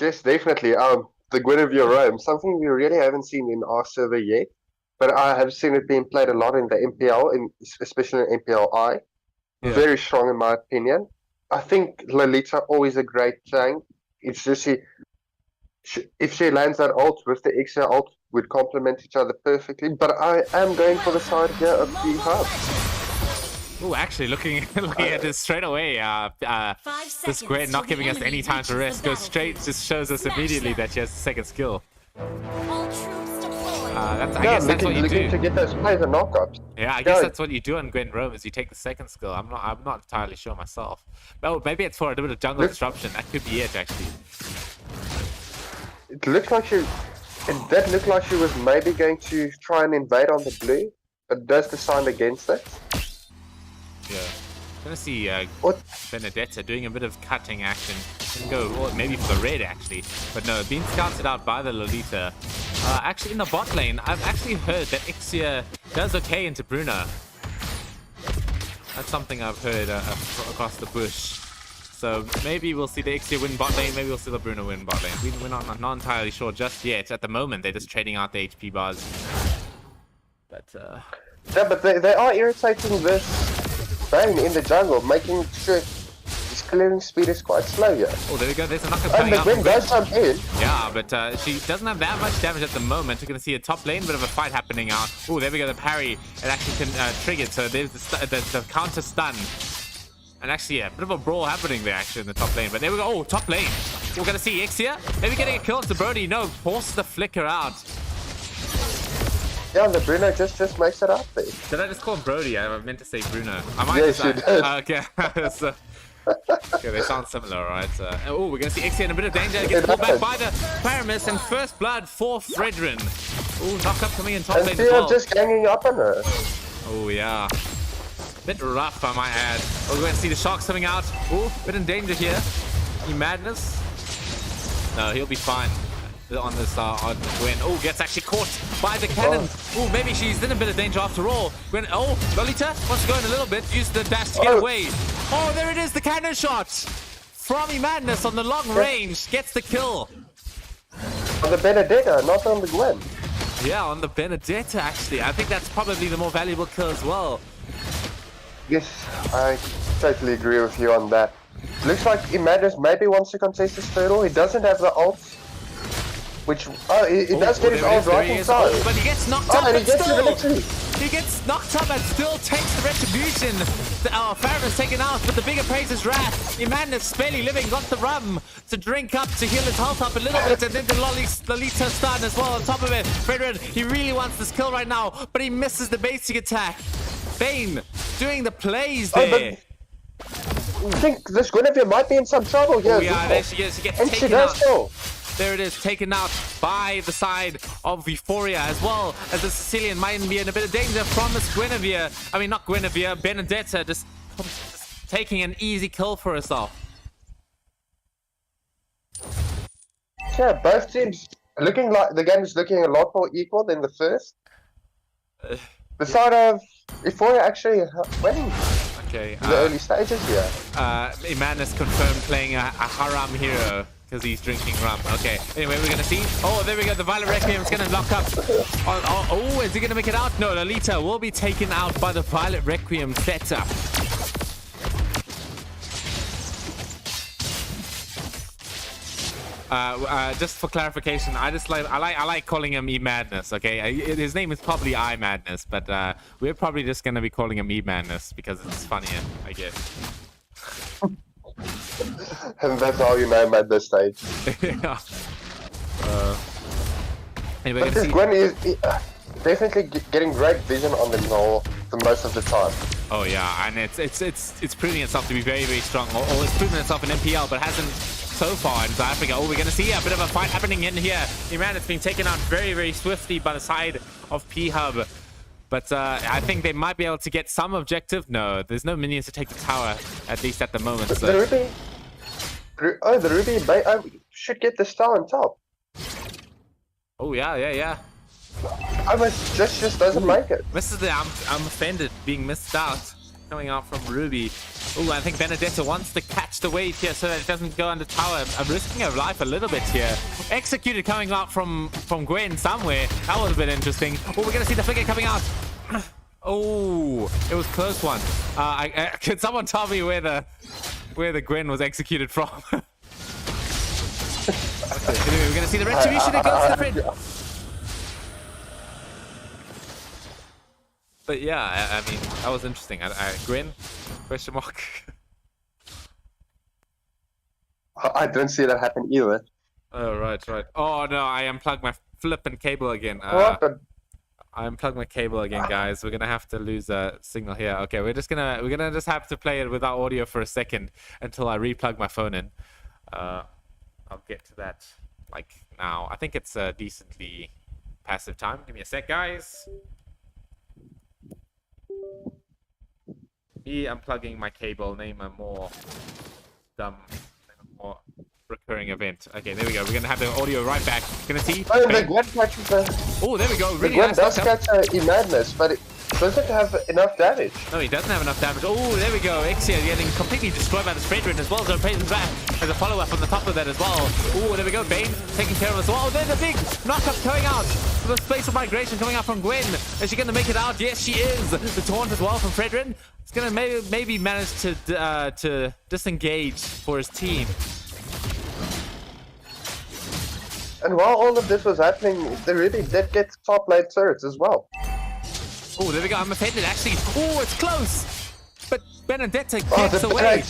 Yes, definitely. The Guinevere Rome, something we really haven't seen in our server yet, but I have seen it being played a lot in the MPL, especially in MPLI. Yeah. Very strong in my opinion. I think Lolita always a great tank. It's just if she lands that ult with the Xia ult, would complement each other perfectly. But I am going for the side here of the Hub. Oh, actually, looking at this straight away, this Gwen not giving us any time to rest, goes straight, just shows us immediately that she has the second skill. All troops deployed. I guess that's what you looking do. to get those plays and knockups. Yeah, I guess that's what you do on Gwen Rome, is you take the second skill. I'm not entirely sure myself. Well, maybe it's for a little bit of jungle disruption. That could be it, actually. It looked like it looked like she was maybe going to try and invade on the blue, but does decide against it. Yeah. Gonna see What? Benedetta doing a bit of cutting action. Can go maybe for the red, actually. But no, being scouted out by the Lolita. Actually, in the bot lane, I've actually heard that Ixia does okay into Bruno. That's something I've heard across the bush. So maybe we'll see the Ixia win bot lane, maybe we'll see the Bruno win bot lane. We're not entirely sure just yet. At the moment, they're just trading out the HP bars. But, Yeah, but they are irritating this Bane in the jungle, making sure his clearing speed is quite slow here. oh, there we go. There's a knockup And coming the out. Gwen does jump in. Yeah, but she doesn't have that much damage at the moment. We're going to see a top lane, bit of a fight happening out. Oh, there we go, the parry. It actually can trigger it, so there's the counter stun. And actually, yeah, a bit of a brawl happening there, actually, in the top lane. But there we go. Oh, top lane. We're going to see Ixia. Maybe getting a kill onto Brody. No, forces the flicker out. Yeah, the Bruno just makes it up there. Did I just call him Brody? I meant to say Bruno. I might Yes, just, you did. Okay. So, okay, they sound similar, right? Oh, we're going to see Ixia in a bit of danger. Gets pulled back by the Paramis, and first blood for Fredrin. Oh, knockup coming in top And lane as Theo well. just ganging up on her. Oh, yeah. Bit rough, I might add. We're going to see the Sharks coming out. Oh, bit in danger here. Madness. No, he'll be fine on this on Gwen. Oh, gets actually caught by the cannon. Oh, maybe she's in a bit of danger after all. Gwen, oh, Lolita wants to go in a little bit. Use the dash to get away. Oh, there it is, the cannon shot from Madness on the long range. Gets the kill. On the Benedetta, not on the Gwen. Yeah, on the Benedetta, actually. I think that's probably the more valuable kill as well. Yes, I totally agree with you on that. Looks like Madness maybe wants to contest his turtle. He doesn't have the ult. Which, it does get his old right in time. But he gets knocked Oh, up, and but he gets the still, victory. he gets knocked up and still takes the retribution. Farron is taken out, but the bigger praise is Wrath. Madness barely living, got the rum to drink up, to heal his health up a little bit, and then the Lolita stun as well on top of it. Fredrin, he really wants this kill right now, but he misses the basic attack. Bane doing the plays there. I think this Guinevere might be in some trouble here. Oh, yeah, there she is. She gets and she taken does out. fall. There it is, taken out by the side of Euphoria, as well as the Sicilian might be in a bit of danger from this Guinevere. I mean, not Guinevere, Benedetta just taking an easy kill for herself. Yeah, both teams looking like the game is looking a lot more equal than the first. The side of Euphoria actually winning Okay. in the early stages here. Imanus confirmed playing a Haram hero because he's drinking rum. Okay. Anyway, we're gonna see. Oh, there we go. The Violet Requiem is gonna lock up. Oh, is he gonna make it out? No, Lolita will be taken out by the Violet Requiem setup. Just for clarification, I like calling him E Madness. Okay, his name is probably I Madness, but we're probably just gonna be calling him E Madness because it's funnier, I guess. And that's all you know at this stage. Yeah. Anyway, But this Gwen is definitely getting great vision on the knoll the most of the time. Oh yeah, and it's proving itself to be very, very strong. Or it's proven itself in MPL, but hasn't so far in South Africa. Oh, we're gonna see a bit of a fight happening in here. Iman has been taken out very, very swiftly by the side of Phub. But I think they might be able to get some objective. No, there's no minions to take the tower, at least at the moment. So. The Ruby should get the star on top. Oh yeah. Almost just doesn't make it. Misses the I'm offended being missed out. Coming out from Ruby. Oh, I think Benedetta wants to catch the wave here so that it doesn't go under tower. I'm risking her life a little bit here. Executed coming out from Gwen somewhere. That was a bit interesting. Oh, we're gonna see the figure coming out. Oh, it was close one. Could someone tell me where the Gwen was executed from? Anyway, we're gonna see the retribution. It goes to the Fred. But yeah, I mean, that was interesting. Gwen? Question mark. I don't see that happen either. Oh, right. Oh, no, I unplugged my flippin' cable again. I unplugged my cable again, guys. We're gonna have to lose a signal here. Okay, we're gonna just have to play it without audio for a second until I replug my phone in. I'll get to that, like, now. I think it's a decently passive time. Give me a sec, guys. Me unplugging my cable, name a more more recurring event. Okay, there we go. We're gonna have the audio right back. Gonna see. Oh, the Gwen catches Oh, there we go. Really Gwen nice does knockup. catch E-Madness, but it doesn't have enough damage. No, he doesn't have enough damage. Oh, there we go. Exia getting completely destroyed by the Spreadrin as well. So Payton's back. There's a follow-up on the top of that as well. Oh, there we go. Bane taking care of us. Oh, there's a big knockup coming out. The space of migration coming out from Gwen. Is she going to make it out? Yes, she is. The taunt as well from Fredrin. It's going to maybe manage to disengage for his team. And while all of this was happening, they really did get top lane turrets as well. Oh, there we go. I'm offended, actually. Oh, it's close. But Benedetta gets away.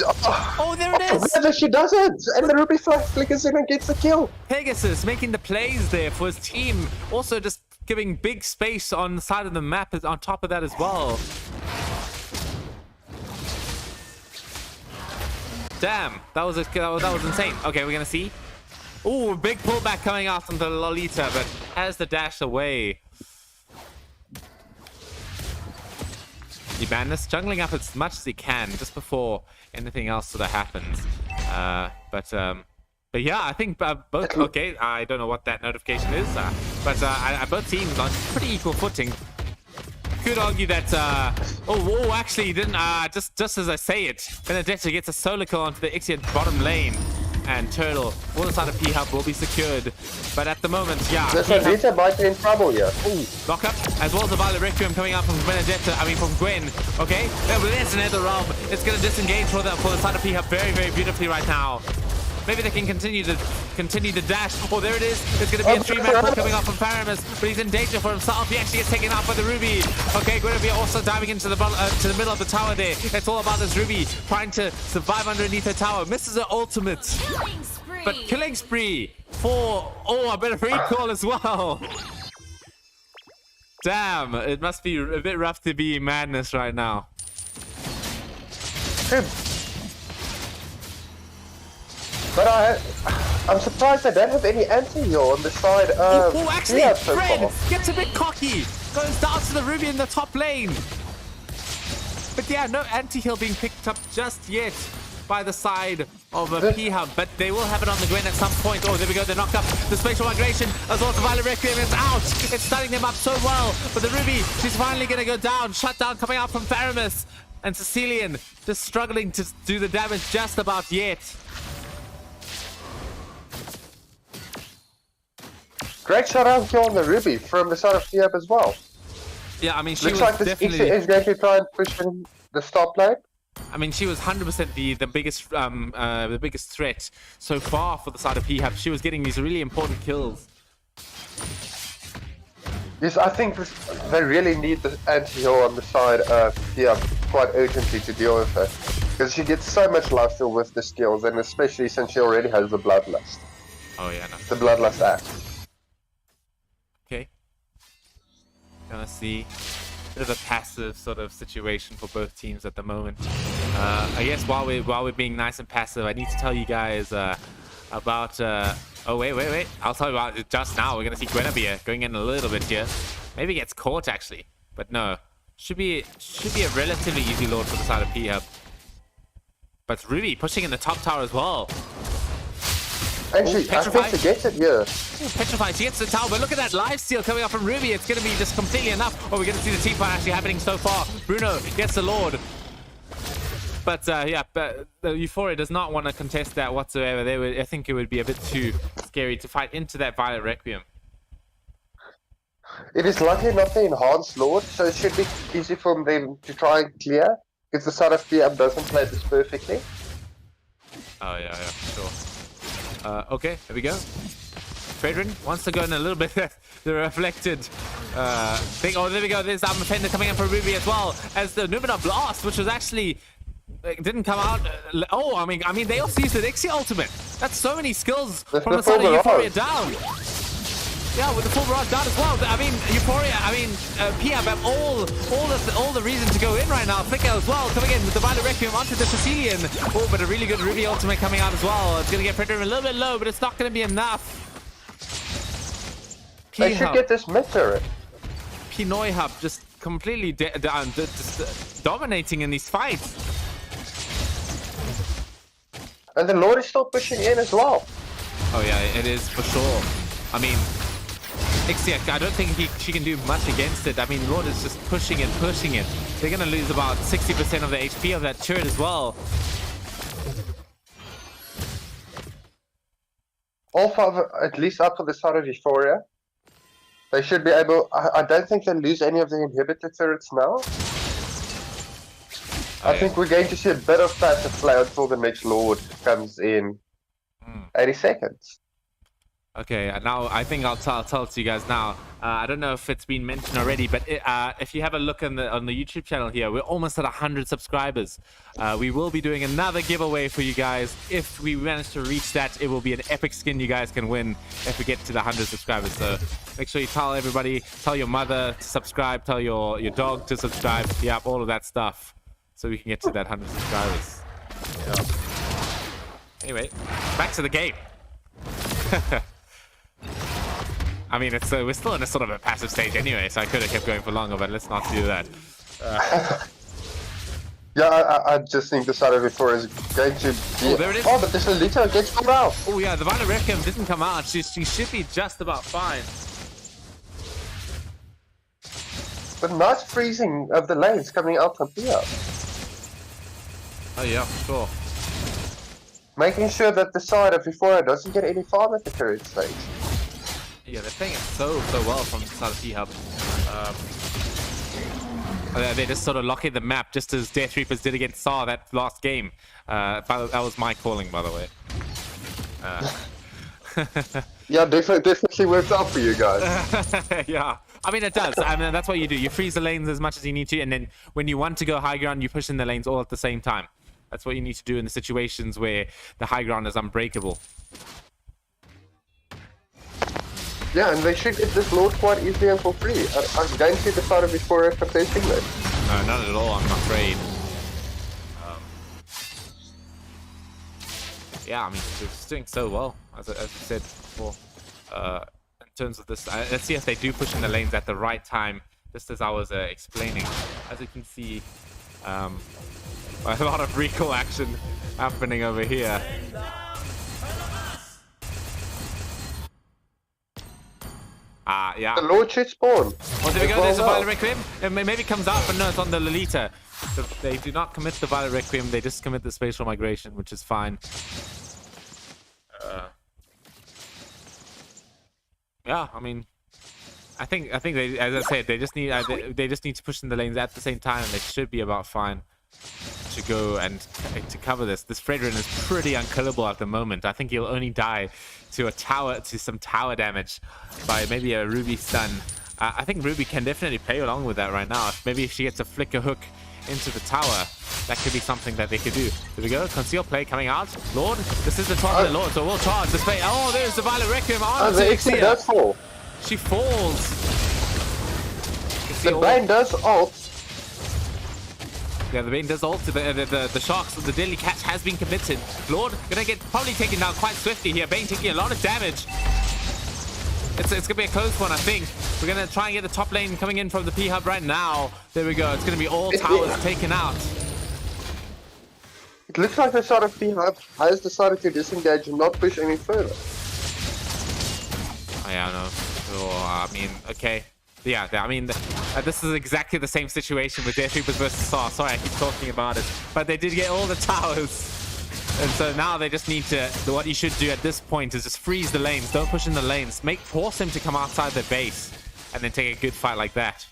Oh, there it is. She does it. And the Ruby flag flickers in and gets the kill. Pegasus making the plays there for his team. Also just giving big space on the side of the map on top of that as well. Damn, that was insane. Okay, we're gonna see. Oh, big pullback coming out from the Lolita, but has the dash away. Madness jungling up as much as he can just before anything else sort of happens. But yeah, I think both. Okay, I don't know what that notification is, but both teams on pretty equal footing. Could argue that. Actually, didn't. Just as I say it, Benedetta gets a solo kill onto the Ixion bottom lane. And Turtle, all the side of Phub will be secured. But at the moment, yeah. This Benedetta might be in trouble here. Ooh, knock up. As well as the Violet Requiem coming out from Benedetta, from Gwen. Okay, there's another realm. It's going to disengage for the side of Phub very, very beautifully right now. Maybe they can continue the dash. Oh, there it is. It's going to be a 3-man pull coming off from Paramus, but he's in danger for himself. He actually gets taken out by the Ruby. Okay, Guinevere also diving into the to the middle of the tower there. It's all about this Ruby trying to survive underneath the tower. Misses her ultimate. Killing spree. But killing spree for, oh, a bit of recall as well. Damn, it must be a bit rough to be Madness right now. But I'm surprised they don't have any anti-heal on the side of... Oh, actually, Phub so Fred far. gets a bit cocky. Goes down to the Ruby in the top lane. But yeah, no anti-heal being picked up just yet by the side of a Phub, but they will have it on the Gwen at some point. Oh, there we go. They knocked up the spatial migration as well as the Violet Requiem. It's out. It's stunning them up so well. But the Ruby, she's finally going to go down. Shut down coming out from Theramis. And Sicilian just struggling to do the damage just about yet. Great shot out kill on the Ruby from the side of Phub as well. Yeah, I mean, she Looks was like this definitely... is going to try and push in the stop lane. I mean, she was 100% the biggest threat so far for the side of Phub. She was getting these really important kills. Yes, I think they really need the anti-heal on the side of Phub quite urgently to deal with her. Because she gets so much lifesteal with the skills, and especially since she already has the Bloodlust. Oh yeah, no. The Bloodlust axe. Okay. Gonna see a bit of a passive sort of situation for both teams at the moment. I guess while we're being nice and passive, I need to tell you guys about oh wait, I'll tell you about it just now. We're gonna see Guinevere going in a little bit here. Maybe gets caught actually, but no. Should be a relatively easy load for the side of Phub. But Ruby pushing in the top tower as well. Actually, I think she gets it, yeah. Petrified, she gets the tower, but look at that lifesteal coming up from Ruby. It's going to be just completely enough. Oh, we're going to see the team fight actually happening so far. Bruno gets the Lord. But yeah, but the Euphoria does not want to contest that whatsoever. I think it would be a bit too scary to fight into that Violet Requiem. It is luckily not the enhanced Lord, so it should be easy for them to try and clear. If the side of Phub doesn't play this perfectly. Oh yeah, sure. Okay, here we go. Fredrin wants to go in a little bit the reflected thing. Oh, there we go. There's Fender coming in for Ruby as well as the Numina Blast, which was actually didn't come out. Oh, I mean, they also used the Dixie ultimate. That's so many skills from the side of Euphoria down. Yeah, with the full barrage down as well. I mean, Euphoria, Phub have all the reason to go in right now. Flicker as well, coming in with the Violet Requiem onto the Sicilian. Oh, but a really good Ruby ultimate coming out as well. It's going to get Fredrin a little bit low, but it's not going to be enough. They should get this mid turret. Hub just completely dominating in these fights. And the Lord is still pushing in as well. Oh yeah, it is for sure. I mean, Ixiak, I don't think she can do much against it. I mean, Lord is just pushing it. They're going to lose about 60% of the HP of that turret as well. All 5, at least up for the side of Euphoria. They should be able... I don't think they'll lose any of the inhibitor turrets now. I think we're going to see a bit of passive play until the next Lord comes in 80 seconds. Okay, now I think I'll tell it to you guys now. I don't know if it's been mentioned already, but if you have a look on the YouTube channel here, we're almost at 100 subscribers. We will be doing another giveaway for you guys. If we manage to reach that, it will be an epic skin you guys can win if we get to the 100 subscribers. So make sure you tell everybody, tell your mother to subscribe, tell your dog to subscribe, yep, all of that stuff, so we can get to that 100 subscribers. Yeah. Anyway, back to the game. I mean, we're still in a sort of a passive stage anyway, so I could have kept going for longer, but let's not do that. Yeah, I just think the side of Euphoria is going to be... Oh, there it is. Oh, but this Lolita gets caught out. Oh yeah, the Violet Requiem didn't come out. She should be just about fine. But nice freezing of the lanes coming out from here. Oh yeah, sure. Making sure that the side of Euphoria doesn't get any farm at the current stage. Yeah, they're playing it so well from the side of Phub. They're just sort of locking the map, just as Death Reapers did against SAR that last game. That was my calling, by the way. Yeah, definitely works out for you guys. Yeah, I mean it does. I mean that's what you do. You freeze the lanes as much as you need to, and then when you want to go high ground, you push in the lanes all at the same time. That's what you need to do in the situations where the high ground is unbreakable. Yeah, and they should get this load quite easily and for free. I don't see the side of Euphoria contesting this. No, not at all, I'm afraid. Yeah, I mean, they're just doing so well, as I said before. In terms of this, let's see if they do push in the lanes at the right time, just as I was explaining. As you can see, a lot of recall action happening over here. Yeah. The Lord should spawn. Well, there we go. There's a Violet Requiem. It maybe comes out, but no, it's on the Lolita. So they do not commit the Violet Requiem. They just commit the spatial migration, which is fine. Yeah, I mean, I think they, as I said, they just need to push in the lanes at the same time, and they should be about fine to go and to cover this. This Fredrin is pretty unkillable at the moment. I think he'll only die to some tower damage by maybe a Ruby stun. I think Ruby can definitely play along with that right now. Maybe if she gets a flicker hook into the tower, that could be something that they could do. There we go. Conceal play coming out. Lord, this is the 12-minute Lord, so we'll charge this play. Oh, there's the Violet Requiem on the Ixia does fall. She falls. The Bane does ult. Yeah, the Bane does ult. The Sharks, the Deadly Catch has been committed. Lord gonna get probably taken down quite swiftly here. Bane taking a lot of damage. It's gonna be a close one, I think. We're gonna try and get the top lane coming in from the Phub right now. There we go. It's gonna be all towers taken out. It looks like the side of Phub has decided to disengage and not push any further. Yeah, I know. So, I mean, okay. Yeah, I mean, this is exactly the same situation with Death Reapers versus SAR. Sorry, I keep talking about it. But they did get all the towers. And so now they just need to... What you should do at this point is just freeze the lanes. Don't push in the lanes. Force them to come outside their base. And then take a good fight like that.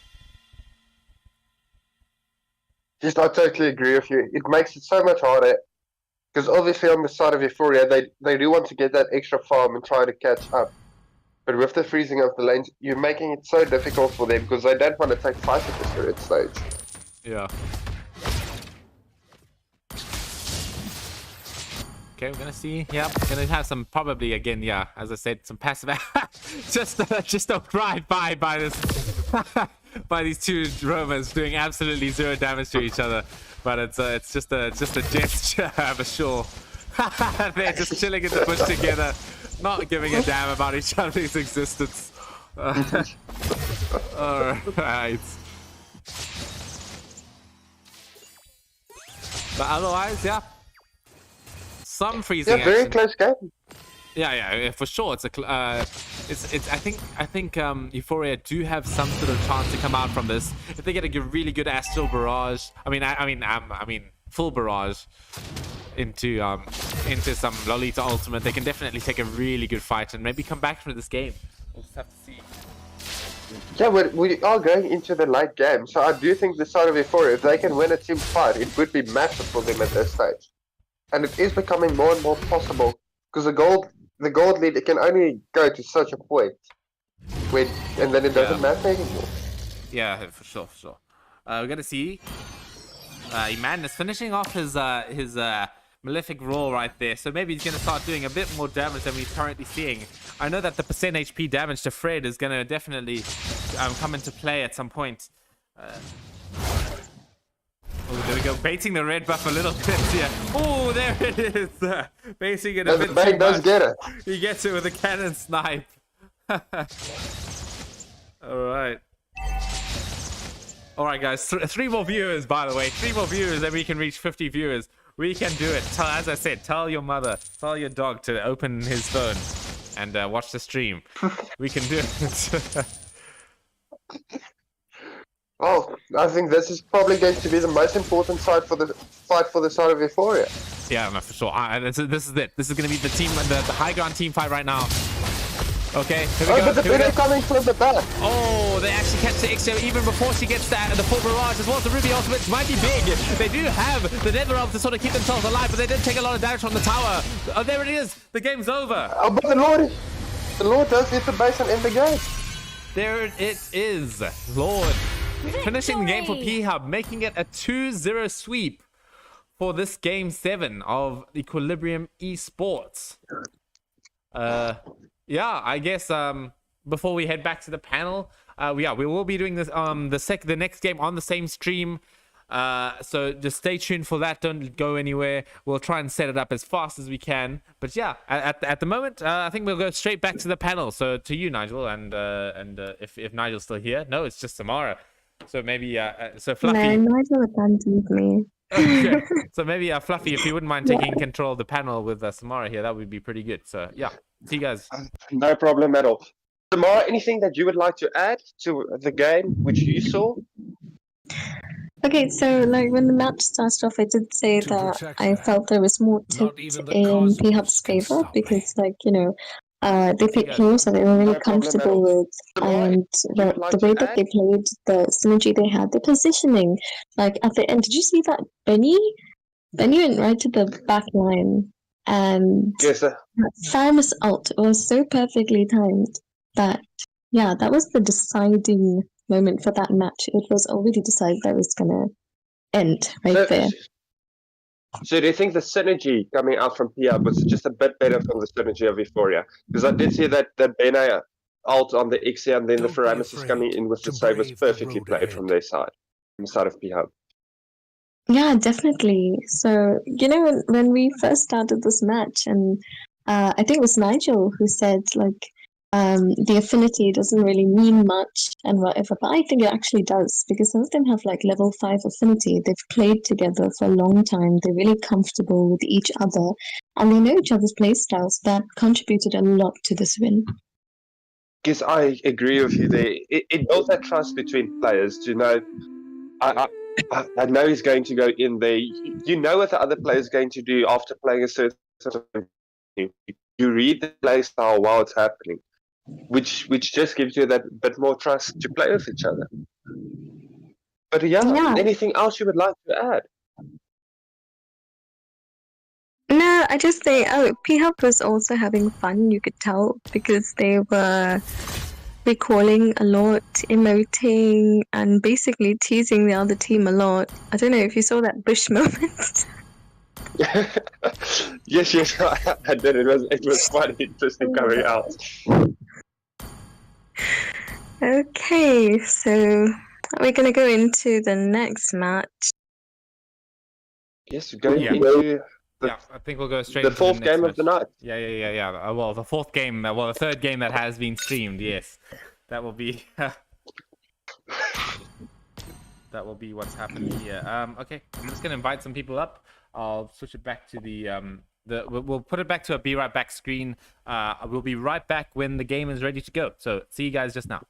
Just, I totally agree with you. It makes it so much harder. Because obviously on the side of Euphoria, they do want to get that extra farm and try to catch up. But with the freezing of the lanes, you're making it so difficult for them because they don't want to take fight at this current stage. Yeah. Okay, we're gonna see. Yeah, gonna have some probably again. Yeah, as I said, some passive. just a drive-by by this by these two roamers doing absolutely zero damage to each other. But it's just a gesture, for sure. They're just chilling in the bush together, not giving a damn about each other's existence. Alright. But otherwise, yeah. Some freezing yeah, very action. close game. Yeah, for sure. It's I think Euphoria do have some sort of chance to come out from this if they get a really good astral barrage. I mean, full barrage into some Lolita ultimate. They can definitely take a really good fight and maybe come back from this game. We'll just have to see. Yeah, we are going into the late game, so I do think the side of Euphoria, if they can win a team fight, it would be massive for them at this stage. And it is becoming more and more possible because the gold lead, it can only go to such a point and then it doesn't matter anymore. Yeah, for sure. We're gonna see Madness finishing off his Malefic Roar right there, so maybe he's gonna start doing a bit more damage than we're currently seeing. I know that the % HP damage to Fred is gonna definitely come into play at some point. Oh, there we go, baiting the red buff a little bit here. Oh, there it is. Baiting it a bit too much. Get it. He gets it with a cannon snipe. Alright, guys. Three more viewers, by the way. 3 more viewers, and we can reach 50 viewers. We can do it. As I said, tell your mother, tell your dog to open his phone and watch the stream. We can do it. Well, I think this is probably going to be the most important fight for the side of Euphoria. Yeah, no, for sure. This is it. This is going to be the high ground team fight right now. Okay, here we Oh, go. but the Here we Pele go. coming from the back. Oh, they actually catch the Ixio even before she gets the full barrage as well as the Ruby ultimate might be big. They do have the Nether Realm to sort of keep themselves alive, but they did take a lot of damage from the tower. Oh, there it is. The game's over. Oh, but the Lord does hit the base and end the game. There it is. Lord. Finishing the game for Phub, making it a 2-0 sweep for this game 7 of Equilibrium Esports. Yeah, I guess before we head back to the panel, we will be doing this the next game on the same stream. So just stay tuned for that. Don't go anywhere. We'll try and set it up as fast as we can. But yeah, at the moment, I think we'll go straight back to the panel. So to you, Nigel, and if Nigel's still here, no, it's just Samara. So maybe so Fluffy. No, Nigel abandoned me. Okay. So maybe Fluffy, if you wouldn't mind taking control of the panel with Samara here, that would be pretty good. So yeah, see you guys. No problem at all. Tamara, anything that you would like to add to the game which you saw? Okay, so like when the match started off, I did say that I felt there was more tipped in Phub's favor because, like, you know, they picked heroes that they were really comfortable with, and the way that they played, the synergy they had, the positioning. Like at the end, did you see that Benny went right to the back line, and Yes, Farmer's ult was so perfectly timed that, yeah, that was the deciding moment for that match. It was already decided that it was gonna end right there. So do you think the synergy coming out from Phub was just a bit better from the synergy of Euphoria? Because I did see that Bena ult on the Ixia and then the Faramis coming in with the save was perfectly played from their side, from the side of Phub. Yeah, definitely. So, you know, when we first started this match, and I think it was Nigel who said, like, the affinity doesn't really mean much and whatever, but I think it actually does because some of them have like level 5 affinity. They've played together for a long time, they're really comfortable with each other, and they know each other's playstyles. That contributed a lot to this win. Because I agree with you there. It builds that trust between players to know, I know he's going to go in there. You know what the other player is going to do after playing a certain you read the play style while it's happening, which just gives you that bit more trust to play with each other. But yeah, anything else you would like to add? No, I just say, Phub was also having fun, you could tell, because they were recalling a lot, emoting, and basically teasing the other team a lot. I don't know if you saw that Bush moment. yes, I did. It was quite interesting coming out. Okay, so we're gonna go into the next match. Yes, going into I think we'll go straight the into fourth the next game match. of the night. Yeah. Well, the fourth game, the third game that has been streamed. Yes, that will be that will be what's happening here. Okay, I'm just gonna invite some people up. I'll switch it back to the we'll put it back to a be right back screen. We'll be right back when the game is ready to go. So see you guys just now.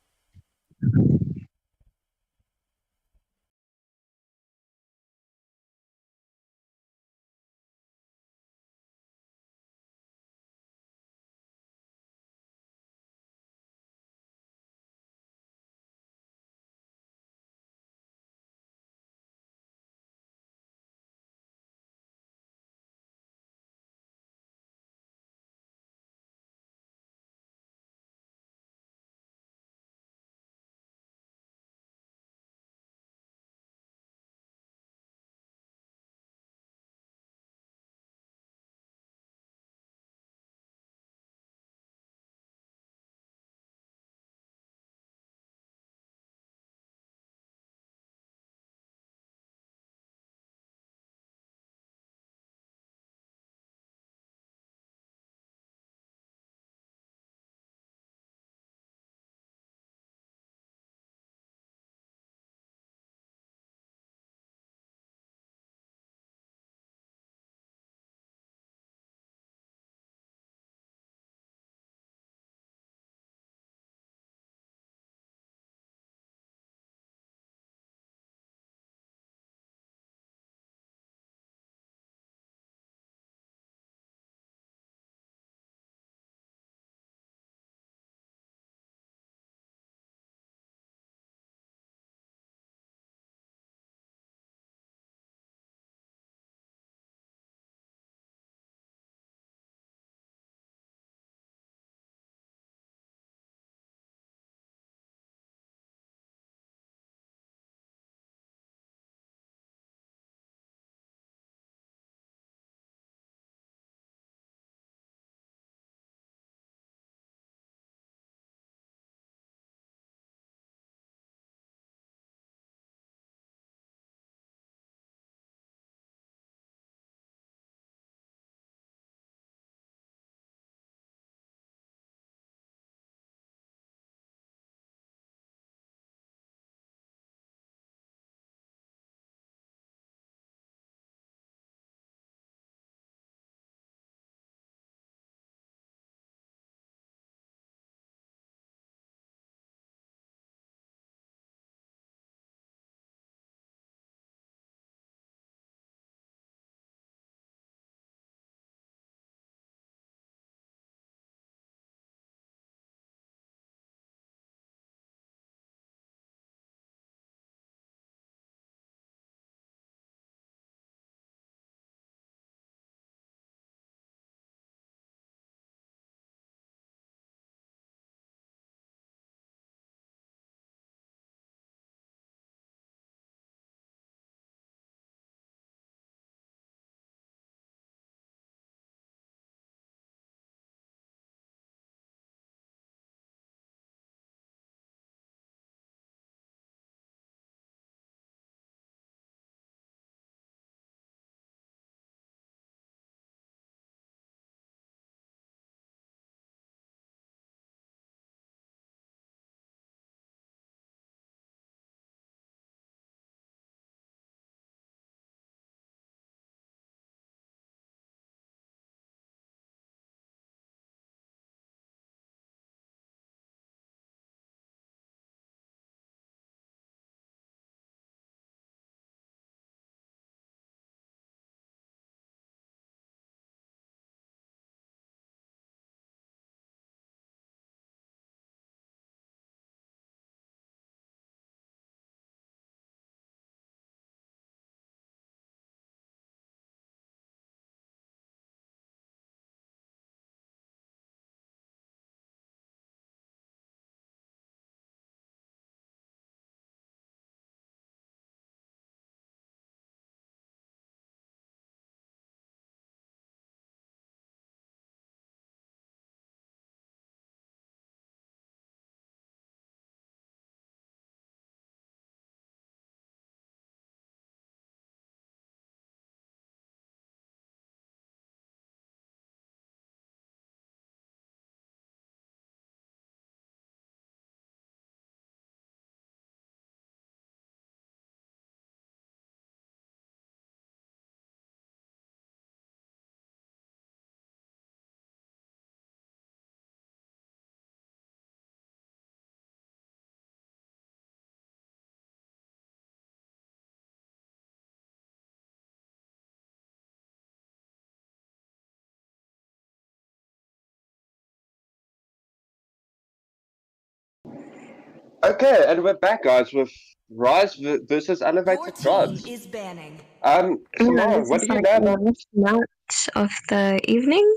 Okay, and we're back, guys, with Rise versus Your Elevated team Gods. is banning. Yeah, Simone, this what is do you like know the about? last match of the evening,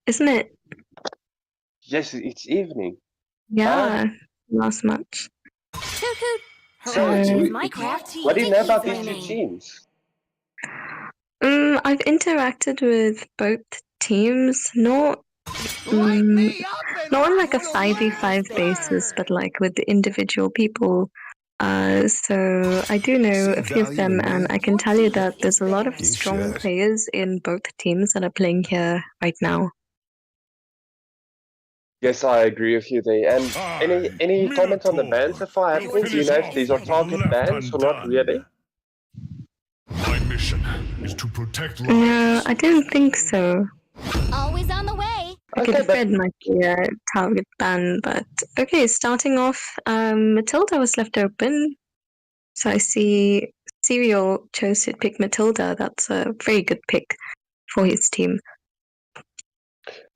isn't it? Yes, it's evening. Yeah, last match. Hoot hoot. So, Hooray, choose we, Minecraft. what do you know about Dickie's these two winning. teams? I've interacted with both teams, not not on like a 5v5 basis, but like with the individual people. So I do know a few of them, and I can tell you that there's a lot of You strong should. players in both teams that are playing here right now. Yes, I agree with you there. And any comments on the bans so far happening? Do you know if these are target bans or not really? My mission is to protect lives. No, I don't think so. Always on the way. Okay, Okay, the Fed might be a target ban, but okay, starting off, Matilda was left open. So I see Serial chose to pick Matilda. That's a very good pick for his team.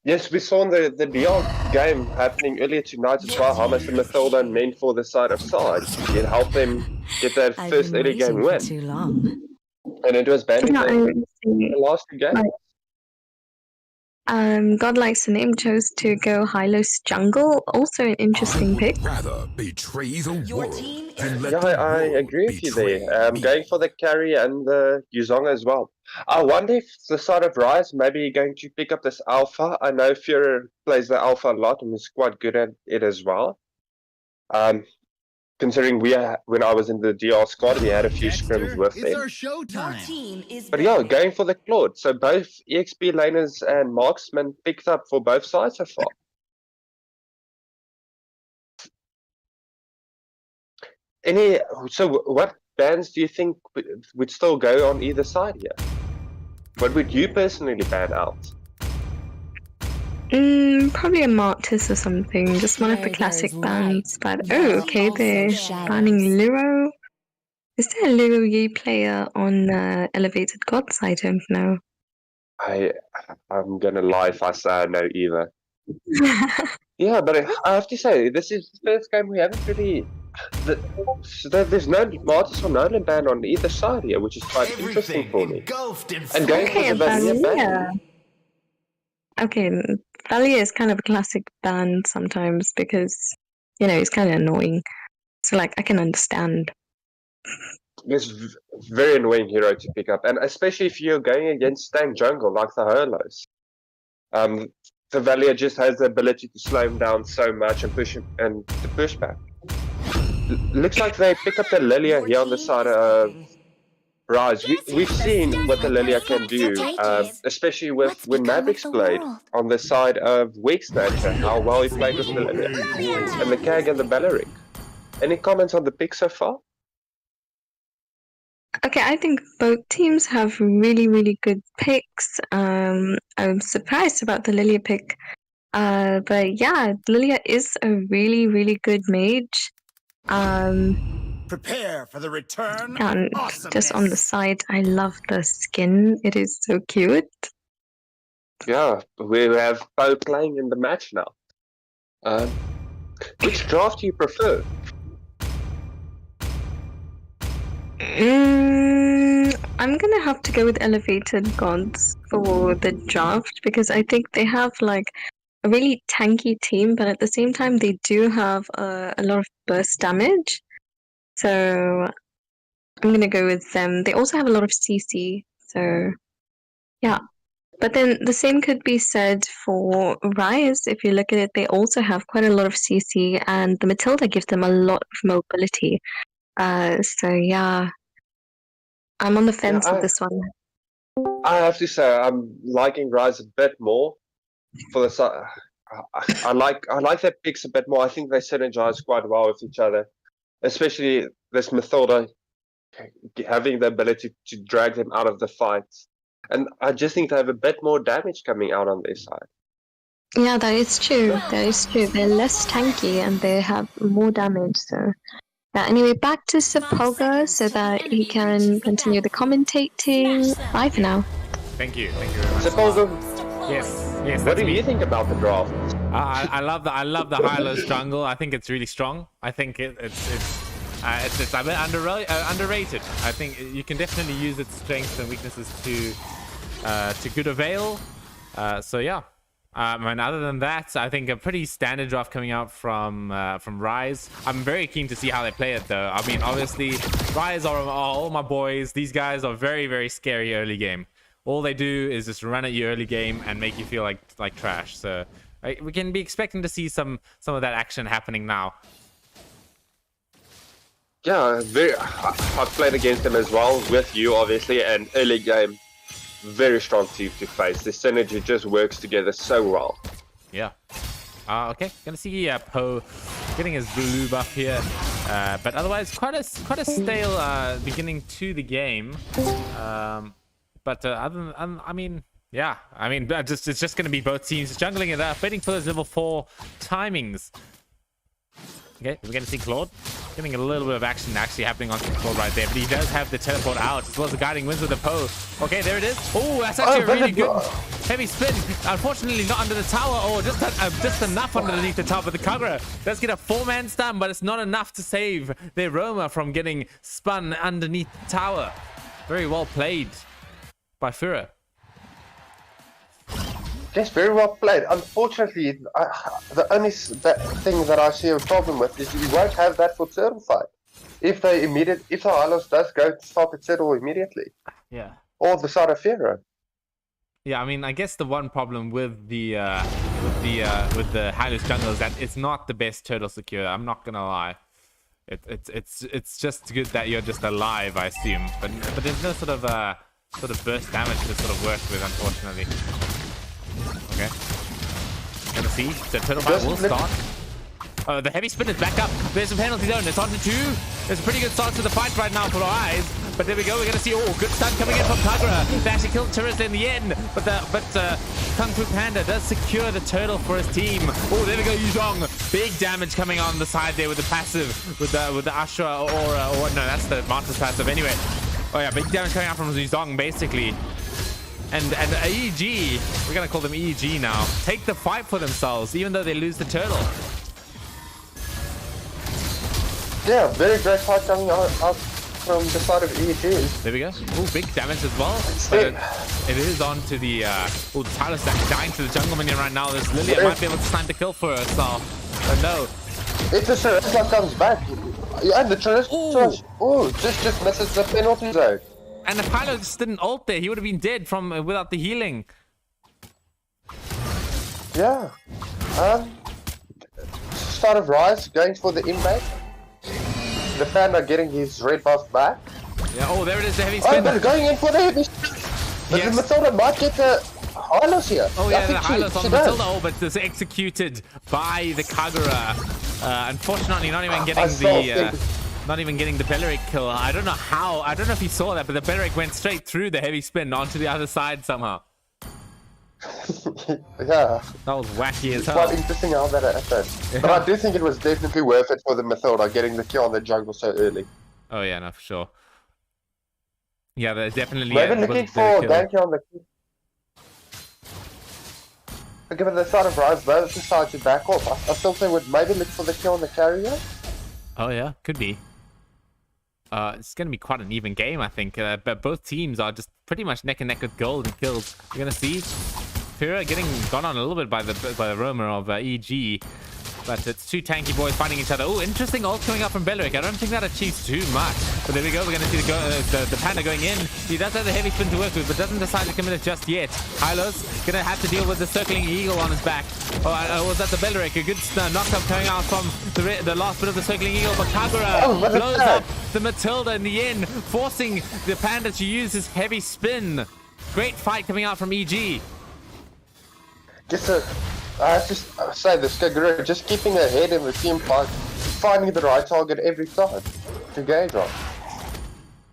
Yes, we saw in the DR game happening earlier tonight as well how much the Mathilda meant for the side of sides. It helped them get that I've first been early game waiting for win. too long. And it was banned in Yeah, I the see. last two games. Right. God likes the name chose to go Hylos Jungle. Also an interesting pick. Rather betray the Your world team is than let Yeah, the I world agree with you betray there. me. Going for the carry and the Yuzong as well. I wonder if the side of Rise maybe going to pick up this Alpha. I know Führer plays the Alpha a lot and is quite good at it as well. Considering when I was in the DR squad, we had a few scrims with them. Your team is But yeah, banning. going for the Claude. So both EXP laners and marksmen picked up for both sides so far. So what bans do you think would still go on either side here? What would you personally ban out? Probably a Martis or something. Just one of the Where classic there's bands. light, But there are okay, also they're shadows. banning Luro. Is there a Luro Yi player on Elevated Gods? I don't know. I'm gonna lie if I say I know either. Yeah, but I have to say, this is the first game we haven't really. There's no Martis or Nolan ban on either side here, which is quite interesting for me. And going Okay, for the Vanilla ban. Valia. Okay, Valia is kind of a classic band sometimes because, you know, he's kind of annoying. So, like, I can understand. It's very annoying hero to pick up, and especially if you're going against tank jungle like the Hurlos. The Valia just has the ability to slow him down so much and push him and the pushback. Looks like they pick up the Lilia Your here on the team side is of banning. Rise. We've seen what the Lilia can do, especially with What's when become of Mavericks the played world? on the side of Weak Snatcher, how well he played with the Lilia. And the Kag and the Belleric. Any comments on the pick so far? Okay, I think both teams have really, really good picks. I'm surprised about the Lilia pick. But yeah, Lilia is a really, really good mage. Prepare for the return. And just on the side, I love the skin. It is so cute. Yeah, we have Poe playing in the match now. Which draft do you prefer? I'm gonna have to go with Elevated Gods for the draft because I think they have like a really tanky team, but at the same time they do have a lot of burst damage. So I'm gonna go with them. They also have a lot of CC, so yeah. But then the same could be said for Rise. If you look at it, they also have quite a lot of CC, and the Matilda gives them a lot of mobility. So yeah, I'm on the fence with this one. I have to say I'm liking Rise a bit more for the side. I like their picks a bit more. I think they synergize quite well with each other, especially this Matilda having the ability to drag them out of the fights. And I just think they have a bit more damage coming out on their side. Yeah, that is true. That is true. They're less tanky and they have more damage. So, yeah. Anyway, back to Sepulga so that he can continue the commentating. Bye for now. Thank you very much. Sepulga, Yes. Yes, What that's do me. you think about the draft? I love the high-low jungle. I think it's really strong. I think it's a bit underrated. I think you can definitely use its strengths and weaknesses to good avail. So yeah. And other than that, I think a pretty standard draft coming out from Rise. I'm very keen to see how they play it, though. I mean, obviously, Rise are all my boys. These guys are very, very scary early game. All they do is just run at you early game and make you feel like trash. So we can be expecting to see some of that action happening now. Yeah, I've played against them as well with you, obviously, and early game. Very strong team to face. The synergy just works together so well. Yeah. Okay. Gonna see Poe getting his blue buff here, but otherwise quite a stale beginning to the game. But other than, I mean, yeah. I mean, it's just gonna be both teams jungling it up, waiting for those level 4 timings. Okay, we're going to see Claude getting a little bit of action actually happening on Claude right there, but he does have the teleport out as well as the guiding winds with the Poe. Okay, there it is. Oh, that's actually a really good heavy spin. Unfortunately, not under the tower, or just enough underneath the tower. But the Kagura does get a 4-man stun, but it's not enough to save their Roma from getting spun underneath the tower. Very well played by Fura. Yes, very well played. Unfortunately, the only thing that I see a problem with is you won't have that for turtle fight. If the Hylos does go to start the turtle immediately. Yeah. Or the side of Pharaoh. Yeah, I mean, I guess the one problem with the Hylos jungle is that it's not the best turtle secure. I'm not gonna lie. It's just good that you're just alive, I assume. But there's no sort of burst damage to sort of work with, unfortunately. Okay. Gonna see. The turtle fight will start. The heavy spin is back up. There's a penalty zone. It's on to 2. There's a pretty good start to the fight right now for our eyes. But there we go. We're gonna see. Oh, good stun coming in from Kagura. They actually killed Turret in the end. But Kung Fu Panda does secure the turtle for his team. Oh, there we go. Yuzhong. Big damage coming on the side there with the passive, with the Ashra or no, that's the Mantis passive. Anyway. Oh yeah, big damage coming out from Yuzhong basically. And EG, we're gonna call them EG now, take the fight for themselves, even though they lose the turtle. Yeah, very great fight coming out from the side of EG. There we go. Oh, big damage as well. But it is on to the Tyler's actually dying to the jungle minion right now. This Lilia might be able to stand the kill for herself. But no. If the Charisma comes back, yeah, and the Charisma just misses the penalty zone. And if Hylo just didn't ult there, he would have been dead from without the healing. Yeah. Start of Rise going for the impact. The Panda getting his red buff back. Yeah. Oh, there it is, the heavy spin. Oh, but going in for the heavy spin. But yes. the Matilda might get the Hylos here. Oh yeah, the Hylos on the Matilda. Oh, but it's executed by the Kagura. Unfortunately, not even getting not even getting the Belleric kill. I don't know how. I don't know if he saw that, but the Belleric went straight through the heavy spin onto the other side somehow. Yeah. That was wacky as hell. Quite interesting how that happened. Yeah. But I do think it was definitely worth it for the Matilda getting the kill on the jungle so early. Oh yeah, no, for sure. Yeah, they're definitely... Maybe looking for ganking on the... Given the side of Rise, both decide to back off. I still think would maybe look for the kill on the carrier. Oh yeah, could be. It's going to be quite an even game, I think. But both teams are just pretty much neck and neck with gold and kills. We're going to see Fira getting gone on a little bit by the roamer of EG. But it's two tanky boys fighting each other. Oh, interesting ult coming up from Belleric. I don't think that achieves too much. But there we go. We're going to see the Panda going in. He does have the heavy spin to work with, but doesn't decide to commit it just yet. Hylos going to have to deal with the circling eagle on his back. Oh, was that the Belleric? A good knockup coming out from the last bit of the circling eagle. But Kagura blows up the Matilda in the end, forcing the Panda to use his heavy spin. Great fight coming out from EG. I have to say this, Kagura just keeping ahead in the team fight, finding the right target every time to gauge on.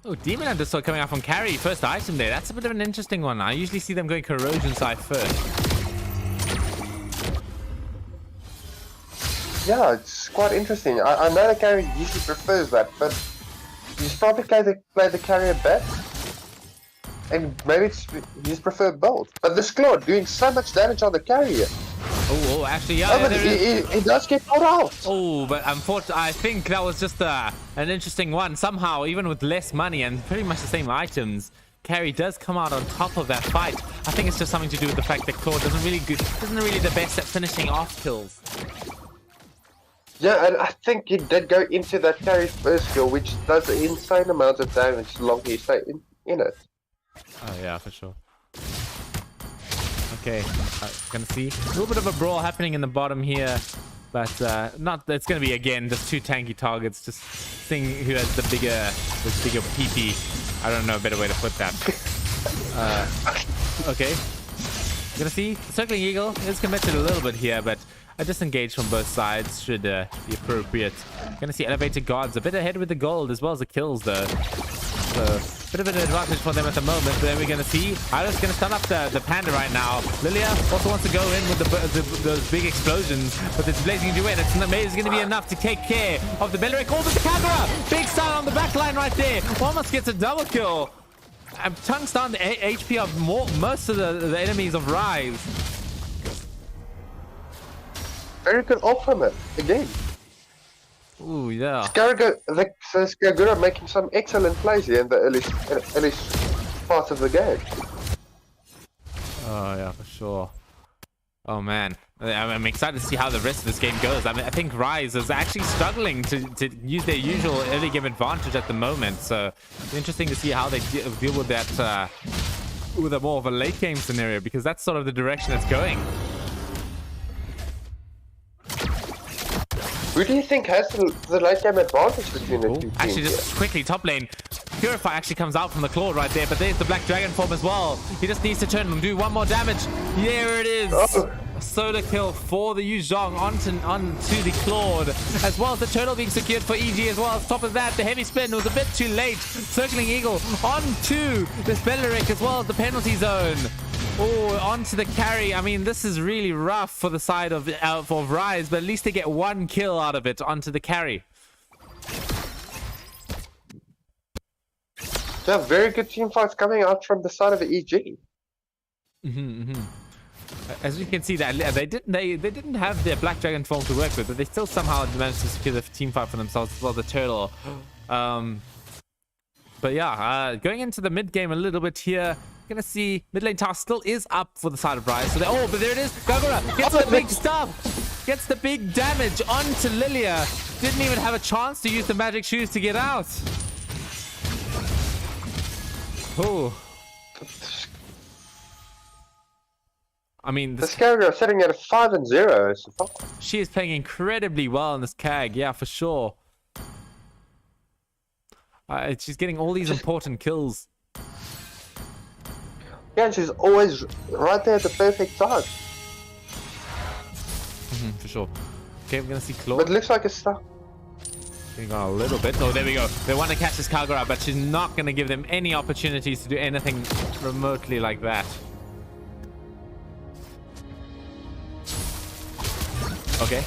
Oh, Demon Hunter still coming out from carry. First item there. That's a bit of an interesting one. I usually see them going corrosion side first. Yeah, it's quite interesting. I know the carry usually prefers that, but he's probably play the carrier best. and maybe it's his preferred build. But this Claude doing so much damage on the carrier. Oh, actually, yeah. Oh, but he does get caught out. Oh, but unfortunately, I think that was just an interesting one. Somehow, even with less money and pretty much the same items, Carry does come out on top of that fight. I think it's just something to do with the fact that Claude isn't really the best at finishing off kills. Yeah, and I think he did go into that carry first kill, which does an insane amount of damage the longer you stay in it. Oh yeah, for sure. Okay, gonna see a little bit of a brawl happening in the bottom here, but not. It's gonna be again just two tanky targets, just seeing who has the bigger PP. I don't know a better way to put that. Okay, gonna see Circling Eagle is committed a little bit here, but a disengage from both sides should be appropriate. Gonna see Elevated Guards a bit ahead with the gold as well as the kills though. So bit of an advantage for them at the moment, but then we're gonna see Iris gonna stun up the panda right now. Lilia also wants to go in with those big explosions, but it's blazing duet. It's gonna be enough to take care of the Belleric. Oh, the Kagura! Big stun on the back line right there. Almost gets a double kill. Chunks down the HP of most of the enemies of Rise. Very good ult from it again. Ooh, yeah. Skagura making some excellent plays here in the early part of the game. Oh yeah, for sure. Oh man, I'm excited to see how the rest of this game goes. I mean, I think Rise is actually struggling to use their usual early game advantage at the moment. So it's interesting to see how they deal with that with a more of a late game scenario, because that's sort of the direction it's going. Who do you think has the late game advantage between the two teams? Actually, just quickly, top lane. Purify actually comes out from the claw right there, but there's the Black Dragon form as well. He just needs to turn and do one more damage. There it is. Oh. A solo kill for the Yu Zhong onto the Claude, as well as the turtle being secured for EG as well. On top of that, the heavy spin was a bit too late. Circling Eagle onto this Belleric as well as the penalty zone. Oh, onto the carry. I mean, this is really rough for the side of Rise, but at least they get one kill out of it onto the carry. Yeah, very good team fights coming out from the side of EG. As you can see, that they didn't have their Black Dragon form to work with, but they still somehow managed to secure the team fight for themselves as well, the turtle. But yeah, going into the mid game a little bit here. Gonna see mid lane tower still is up for the side of Rise. So but there it is. Kagura gets the big stuff, gets the big damage onto Lilia. Didn't even have a chance to use the magic shoes to get out. Oh, I mean, the Skagura sitting at a 5-0 so far. She is playing incredibly well in this CAG, yeah, for sure. She's getting all these important kills. Yeah, and she's always right there at the perfect time. For sure. Okay, we're gonna see Claude. But it looks like it's stuck. Getting on a little bit. Oh, there we go. They want to catch this Kagura, but she's not gonna give them any opportunities to do anything remotely like that. Okay.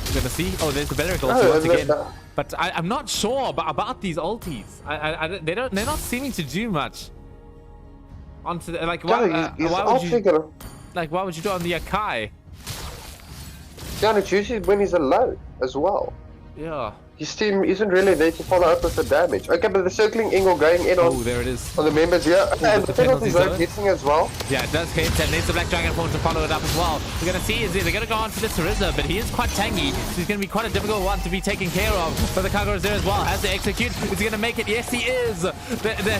We're gonna see. Oh, there's the Belleric ulti once again. But I'm not sure about these ultis. They're not seeming to do much. Onto the, like why would you do it on the Akai? Yeah, and it's usually when he's alone as well. Yeah. His team isn't really there to follow up with the damage. Okay, but the Circling Eagle going in on, there it is. On the members here. And the the penalty zone zone hitting as well. Yeah, it does hit, and there's the Black Dragon form to follow it up as well. We're going to see, they're going to go on to the Sarissa, but he is quite tanky, so he's going to be quite a difficult one to be taken care of. But the Kagura is there as well, has to execute. Is he going to make it? Yes, he is. The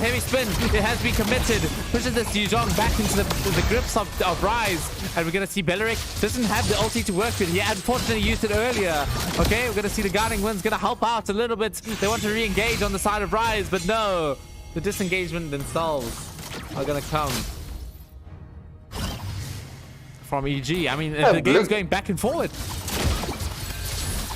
heavy spin, it has been committed. Pushes this Yu Zhong back into the grips of Rise. And we're going to see Belleric doesn't have the ulti to work with. He unfortunately used it earlier. Okay, we're going to see the Guarding Wind's going to help out a little bit. They want to re-engage on the side of Rise, but no. The disengagement themselves are going to come from EG. I mean, the game's going back and forward.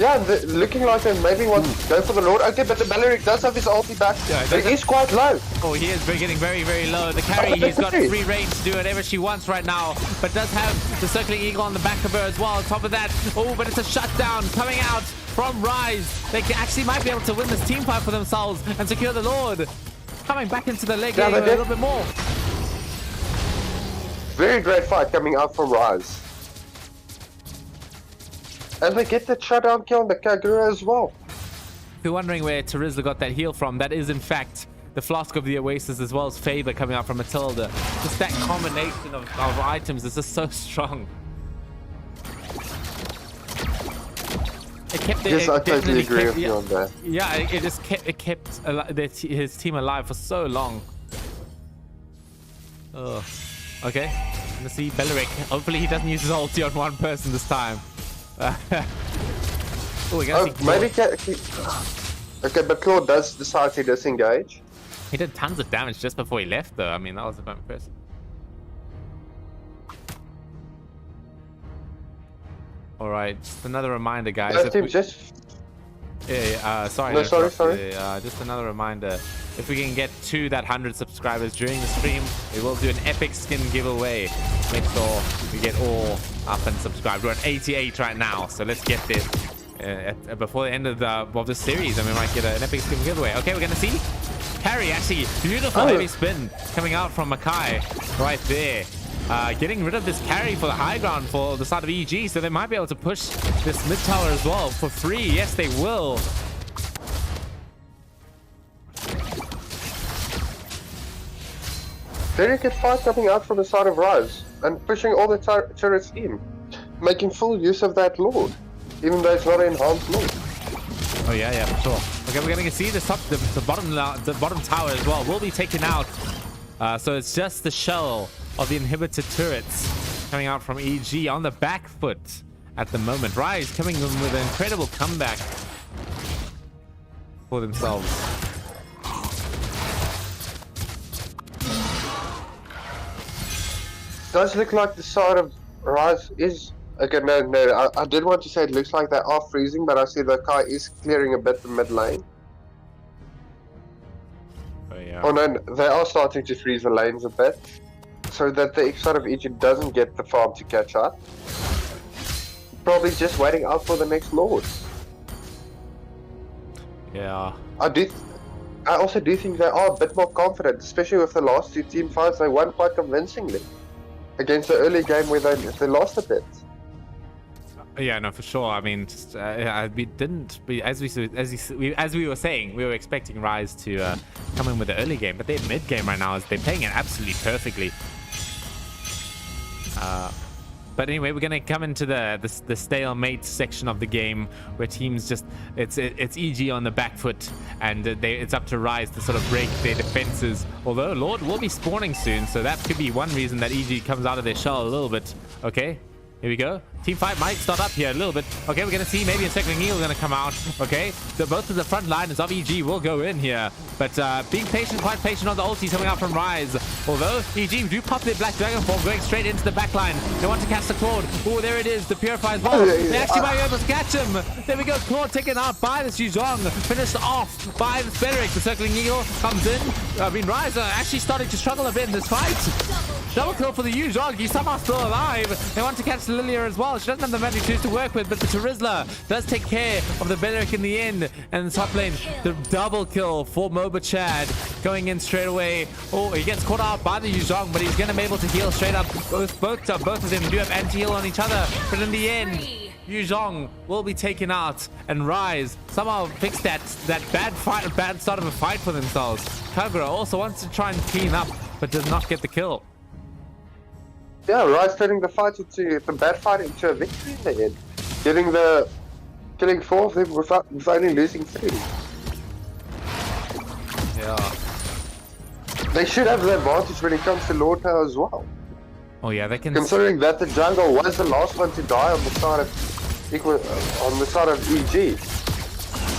Yeah, looking like they maybe want to go for the Lord. Okay, but the Belleric does have his ulti back. Yeah, but he's quite low. Oh, he is getting very, very low. The carry, he's got free range to do whatever she wants right now, but does have the Circling Eagle on the back of her as well. On top of that, oh, but it's a shutdown coming out from Rise. They actually might be able to win this team fight for themselves and secure the Lord. coming back into the leg Yeah, game a they did. little bit more. Very great fight coming out from Rise. And they get the shutdown kill on the Kagura as well. If you're wondering where Terizla got that heal from, that is in fact the Flask of the Oasis as well as Favor coming out from Matilda. Just that combination of items is just so strong. It kept Yes, I totally definitely agree kept- with you on that. Yeah, it just kept his team alive for so long. Oh, okay. Let's see Belleric. Hopefully he doesn't use his ulti on one person this time. Oh, we gotta see Maybe Claude. okay, but Claude does decide to disengage. He did tons of damage just before he left, though. I mean, that was a bit impressive. All right, just another reminder, guys. Both if teams we- just sorry. No, to sorry, interrupt you. Just another reminder. If we can get to that 100 subscribers during the stream, we will do an epic skin giveaway. Make sure we get all up and subscribed. We're at 88 right now, so let's get this before the end of the series, and we might get an epic skin giveaway. Okay, we're gonna see carry. Actually, beautiful heavy spin coming out from Makai right there. Getting rid of this carry for the high ground for the side of EG, so they might be able to push this mid tower as well for free. Yes, they will. very good fight coming out from the side of Rise and pushing all the turrets in, making full use of that Lord, even though it's not an enhanced Lord. Oh yeah, for sure. Okay, we're gonna see the bottom tower as well will be taken out. So it's just the shell of the inhibitor turrets coming out from EG on the back foot at the moment. Rise coming in with an incredible comeback for themselves. Does look like the side of Rise is okay. No. I did want to say it looks like they are freezing, but I see the Kai is clearing a bit the mid lane. Oh yeah. Oh no, they are starting to freeze the lanes a bit, so that the side of Egypt doesn't get the farm to catch up. Probably just waiting out for the next Lord. Yeah. I also do think they are a bit more confident, especially with the last two team fights they won quite convincingly against the early game where they lost a bit. Yeah, no, for sure. I mean, just, as we were saying, we were expecting Rise to come in with the early game, but their mid game right now is they're playing it absolutely perfectly. But anyway, we're gonna come into the stalemate section of the game where teams just it's EG on the back foot, and it's up to Rise to sort of break their defenses. Although Lord will be spawning soon, so that could be one reason that EG comes out of their shell a little bit. Okay. Here we go. Team fight might start up here a little bit. Okay, we're going to see maybe a second heal going to come out. Okay, both of the front liners of EG will go in here. But being patient, quite patient on the ulti coming out from Rise. Although EG do pop their Black Dragon form going straight into the back line. They want to catch the Claude. Oh, there it is. The Purify as well. They actually might be able to catch him. There we go. Claude taken out by the Xuzhong. Finished off by the Belleric. The Circling Eagle comes in. I mean, Rise are actually starting to struggle a bit in this fight. Double kill for the Xuzhong. He's somehow still alive. They want to catch the Lilia as well. She doesn't have the magic tools to work with, but the Terizla does take care of the Belleric in the end. And the top lane, the double kill for Moba Chad going in straight away. Oh, he gets caught out by the Xuzhong, but he's going to be able to heal straight up. Both of them do have anti-heal on each other, but in the end, Xuzhong will be taken out, and Rise somehow fixed that bad start of a fight for themselves. Kagura also wants to try and clean up, but does not get the kill. Yeah, Rise turning the bad fight into a victory in the end. Killing 4 of them with only losing 3. Yeah. They should have the advantage when it comes to Lord Power as well. Oh yeah, they can. Considering that the jungle was the last one to die on the side of EG.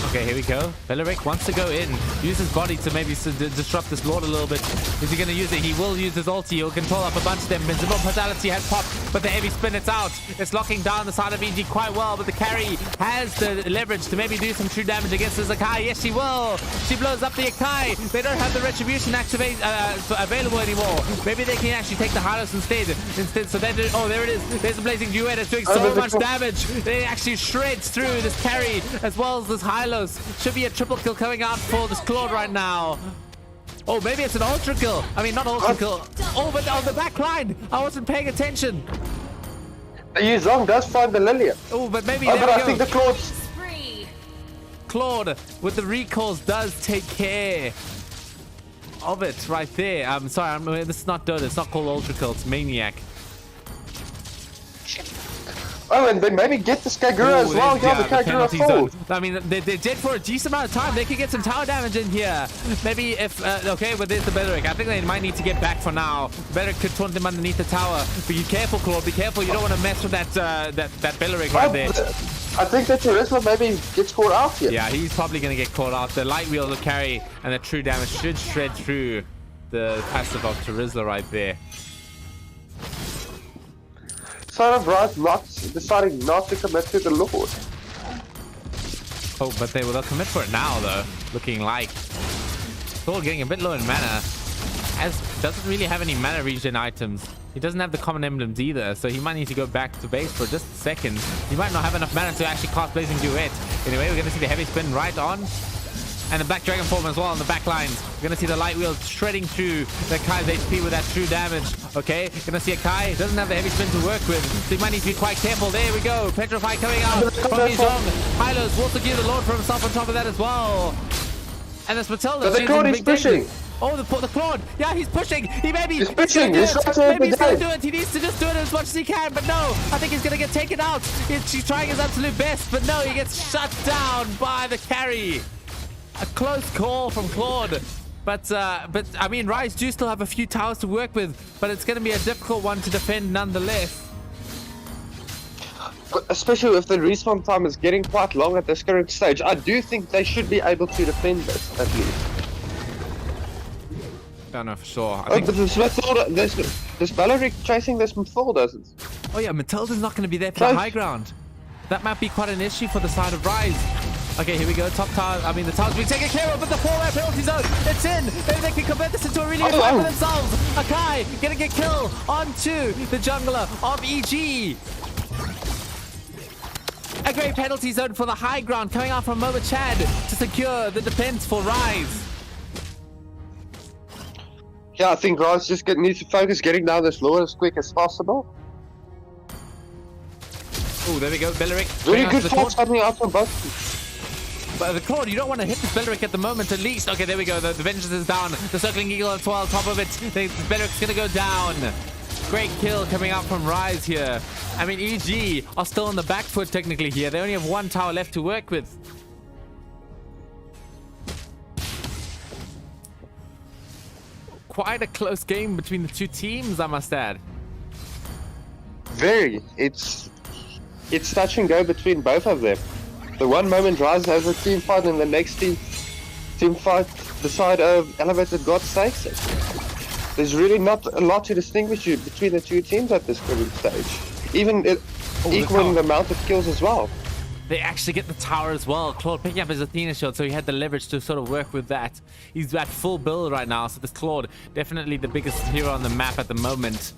Okay, here we go. Belleric wants to go in. Use his body to maybe disrupt this Lord a little bit. Is he going to use it? He will use his ulti. He'll control up a bunch of them. Invincible Fatality has popped, but the heavy spin, it's out. It's locking down the side of EG quite well, but the carry has the leverage to maybe do some true damage against the Akai. Yes, she will. She blows up the Akai. They don't have the Retribution available anymore. Maybe they can actually take the Hylos instead. So they do. Oh, there it is. There's a Blazing Duet. It's doing so much damage. It actually shreds through this carry as well as this Hylos. Should be a triple kill coming out for this Claude right now. Oh, maybe it's an ultra kill. I mean, not ultra kill. Oh, but on the back line. I wasn't paying attention. Yu Zhong does find the Lillian. Oh, but maybe Oh, there but we I think go. the Claude's... Spree. Claude with the recalls does take care of it right there. I'm sorry, this is not Dota. It's not called ultra kill. It's Maniac. Oh, and then maybe get the Skagura as well. Yeah, the Skagura penalty full. zone. I mean, they're dead for a decent amount of time. They could get some tower damage in here. Maybe if... okay, but there's the Belleric. I think they might need to get back for now. Belleric could taunt them underneath the tower. But be careful, Claude. Be careful. You don't want to mess with that Belleric right there. I think that Charisma maybe gets caught out here. Yeah, he's probably going to get caught out. The light wheel will carry, and the true damage should shred through the passive of Charisma right there. Side of Rise not deciding not to commit to the Lord. Oh, but they'll commit for it now, though. Looking like Claude getting a bit low in mana. As doesn't really have any mana regen items. He doesn't have the common emblems either, so he might need to go back to base for just a second. He might not have enough mana to actually cast Blazing Duet. Anyway, we're going to see the heavy spin right on. And the Black Dragon form as well on the back lines. We're going to see the light wheel shredding through the Kai's HP with that true damage. Okay, going to see a Kai. Doesn't have the heavy spin to work with, so he might need to be quite careful. There we go. Petrify coming out from Yu Zhong. Hylos will secure the Lord for himself on top of that as well. And there's Matilda. So the Claude is pushing. Oh, the Claude. Yeah, he's pushing. He maybe... He's pushing. He's maybe he's going to do it. He needs to just do it as much as he can. But no, I think he's going to get taken out. He's trying his absolute best. But no, he gets shut down by the carry. A close call from Claude. But I mean, Rise do still have a few towers to work with. But it's going to be a difficult one to defend nonetheless. Especially if the respawn time is getting quite long at this current stage. I do think they should be able to defend this, at least. Don't know for sure. I Oh, think... but this Matilda, this Belleric chasing this Matilda. Oh yeah, Matilda's not going to be there for the high ground. That might be quite an issue for the side of Rise. Okay, here we go. Top tower. I mean, the tower's being taken care of, but the 4-way penalty zone. It's in. Maybe they can convert this into a really good fight for themselves. Akai gonna get killed onto the jungler of EG. A great penalty zone for the high ground coming out from Moba Chad to secure the defense for Rise. Yeah, I think Rise just needs to focus getting down this Lord as quick as possible. Oh, there we go. Belleric. Very good shots coming out from both. But the Claude, you don't want to hit this Belleric at the moment, at least. Okay, there we go. The Vengeance is down. The Circling Eagle as well on top of it. The Belleric's going to go down. Great kill coming out from Rise here. I mean, EG are still on the back foot technically here. They only have one tower left to work with. Quite a close game between the two teams, I must add. Very. It's touch and go between both of them. The one moment Rise has a team fight and the next team fight the side of Elevated God takes it. There's really not a lot to distinguish you between the two teams at this current stage. Even equaling the amount of kills as well. They actually get the tower as well. Claude picking up his Athena shield, so he had the leverage to sort of work with that. He's at full build right now, so this Claude, definitely the biggest hero on the map at the moment.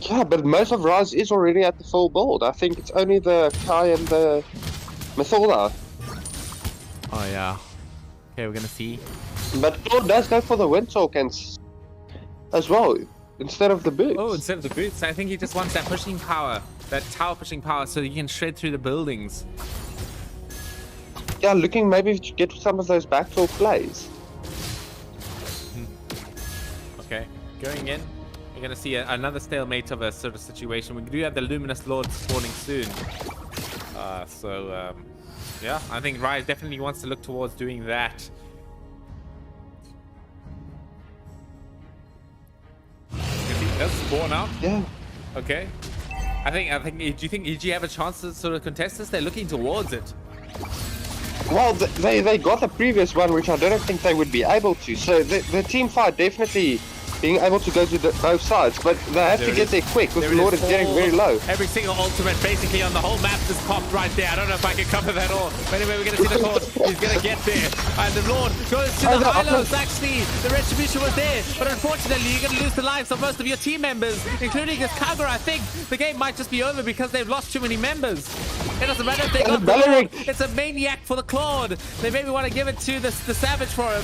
Yeah, but most of Rise is already at the full build. I think it's only the Kai and the Matilda. Oh yeah. Okay, we're gonna see. But Claude does go for the wind tokens as well, instead of the boots. Oh, instead of the boots, I think he just wants that pushing power, that tower pushing power, so he can shred through the buildings. Yeah, looking maybe to get some of those backdoor plays. Okay, going in. We're gonna see another stalemate of a sort of situation. We do have the Luminous Lord spawning soon. Yeah, I think Rise definitely wants to look towards doing that. Does spawn out? Yeah. Okay. I think. Do you think EG have a chance to sort of contest this? They're looking towards it. Well, they got the previous one, which I don't think they would be able to. So the team fight definitely being able to go to both sides, but they have There to it get is. there quick with There it Lord is. is getting very low. Every single ultimate basically on the whole map is popped right there. I don't know if I can cover that all. But anyway, we're going to see the Lord. He's going to get there. And the Lord goes to the Hylos. Actually, the retribution was there. But unfortunately, you're going to lose the lives of most of your team members, including this Kagura. I think the game might just be over because they've lost too many members. It doesn't matter if they got the Lord. It's a maniac for the Claude. They maybe want to give it to the Savage for him.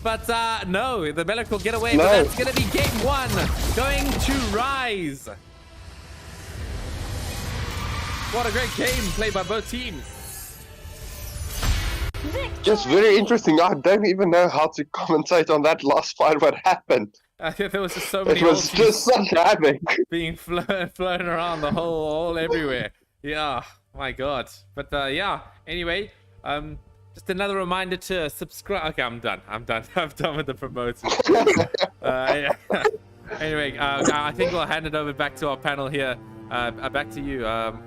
But no, the Bellic will get away. No. But that's going to be game 1 going to Rise. What a great game played by both teams. Just very interesting. I don't even know how to commentate on that last fight. What happened? There was just so many It was ultis just such havoc. being flown around the all everywhere. Yeah, my God. But yeah, anyway, just another reminder to subscribe. Okay, I'm done. I'm done with the promoting. Yeah. Anyway, I think we'll hand it over back to our panel here. Back to you.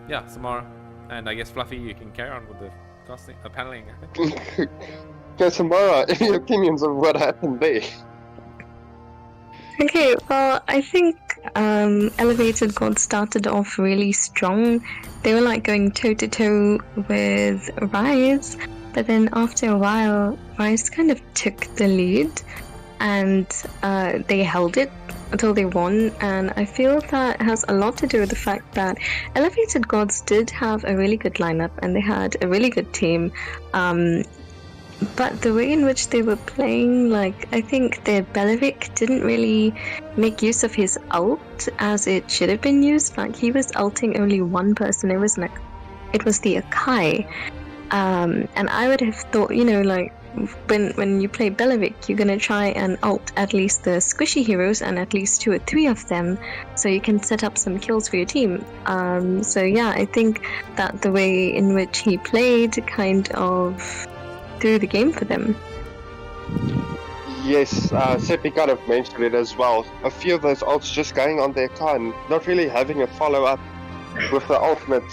Yeah, Samara. And I guess Fluffy, you can carry on with the casting, paneling. I think. Okay, Samara, any opinions of what happened there? Okay, well, I think Elevated God started off really strong. They were like going toe to toe with Rise, but then after a while, Rise kind of took the lead and they held it until they won. And I feel that has a lot to do with the fact that Elevated Gods did have a really good lineup and they had a really good team. But the way in which they were playing, like, I think their Belleric didn't really make use of his ult as it should have been used. Like, he was ulting only one person. It was the Akai. And I would have thought, you know, like, when you play Belleric, you're gonna try and ult at least the squishy heroes and at least 2 or 3 of them, so you can set up some kills for your team. So yeah, I think that the way in which he played kind of through the game for them. Yes, Seppi kind of mentioned it as well. A few of those ults just going on their car and not really having a follow-up with the ultimate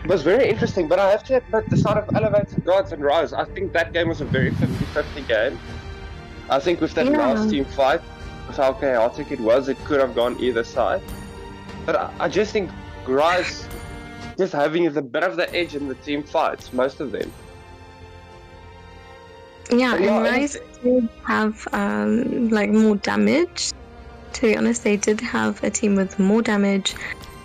was very interesting, but I have to admit, the side of Elevated Gods and Rise, I think that game was a very 50-50 game. I think with that last team fight, with how chaotic it was, it could have gone either side. But I just think Rise just having a bit of the edge in the team fights, most of them. Yeah, and Rise did have like more damage. To be honest, they did have a team with more damage,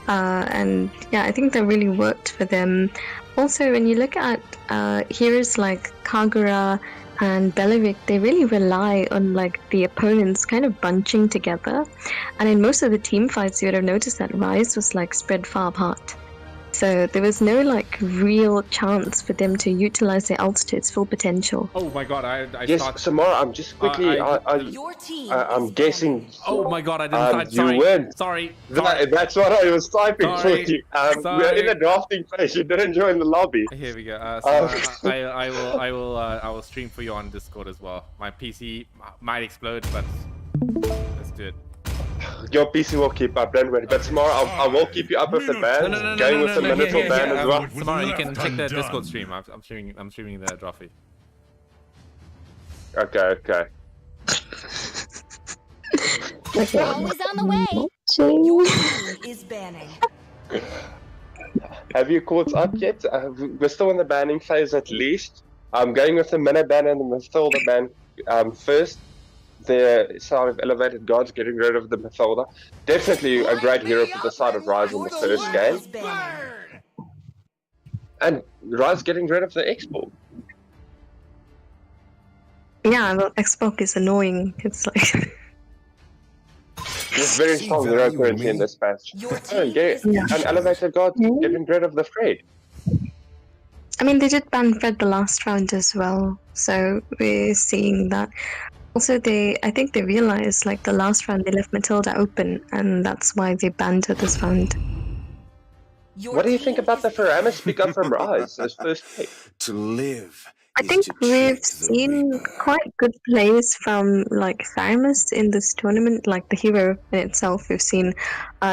and yeah, I think that really worked for them. Also, when you look at heroes like Kagura and Belleric, they really rely on like the opponents kind of bunching together. And in most of the team fights, you would have noticed that Rise was like spread far apart. So there was no like real chance for them to utilize their ults to its full potential. Oh my God! Yes, Samara, I'm just quickly. Your team I'm is guessing. Oh my God! I didn't. Sorry. You weren't. Sorry. That's what I was typing for you. We're in the drafting phase. You didn't join the lobby. Here we go. So I will stream for you on Discord as well. My PC might explode, but let's do it. Your PC will keep up, don't worry. But tomorrow I will keep you up with the band, going with the Minotaur band as well. Tomorrow you can check the Discord stream. I'm streaming the trophy. Okay. Always on the way. your team is banning. Have you caught up yet? We're still in the banning phase at least. I'm going with the Minute ban and the Mathilda ban first. The side of Elevated Gods getting rid of the Mathilda. Definitely a great hero for the side of Rise in the first game. And Rise getting rid of the X-Ball. Yeah, well, Xbox is annoying. It's like He's very strong hero currently in this patch. And Elevated Gods getting rid of the Fred. I mean, they did ban Fred the last round as well, so we're seeing that. Also, I think they realized, like, the last round they left Matilda open, and that's why they banned her this round. What do you think about the Faramis pick up from Rise as first pick? To live. I think we've seen quite good plays from, like, Faramis in this tournament, like the hero in itself. We've seen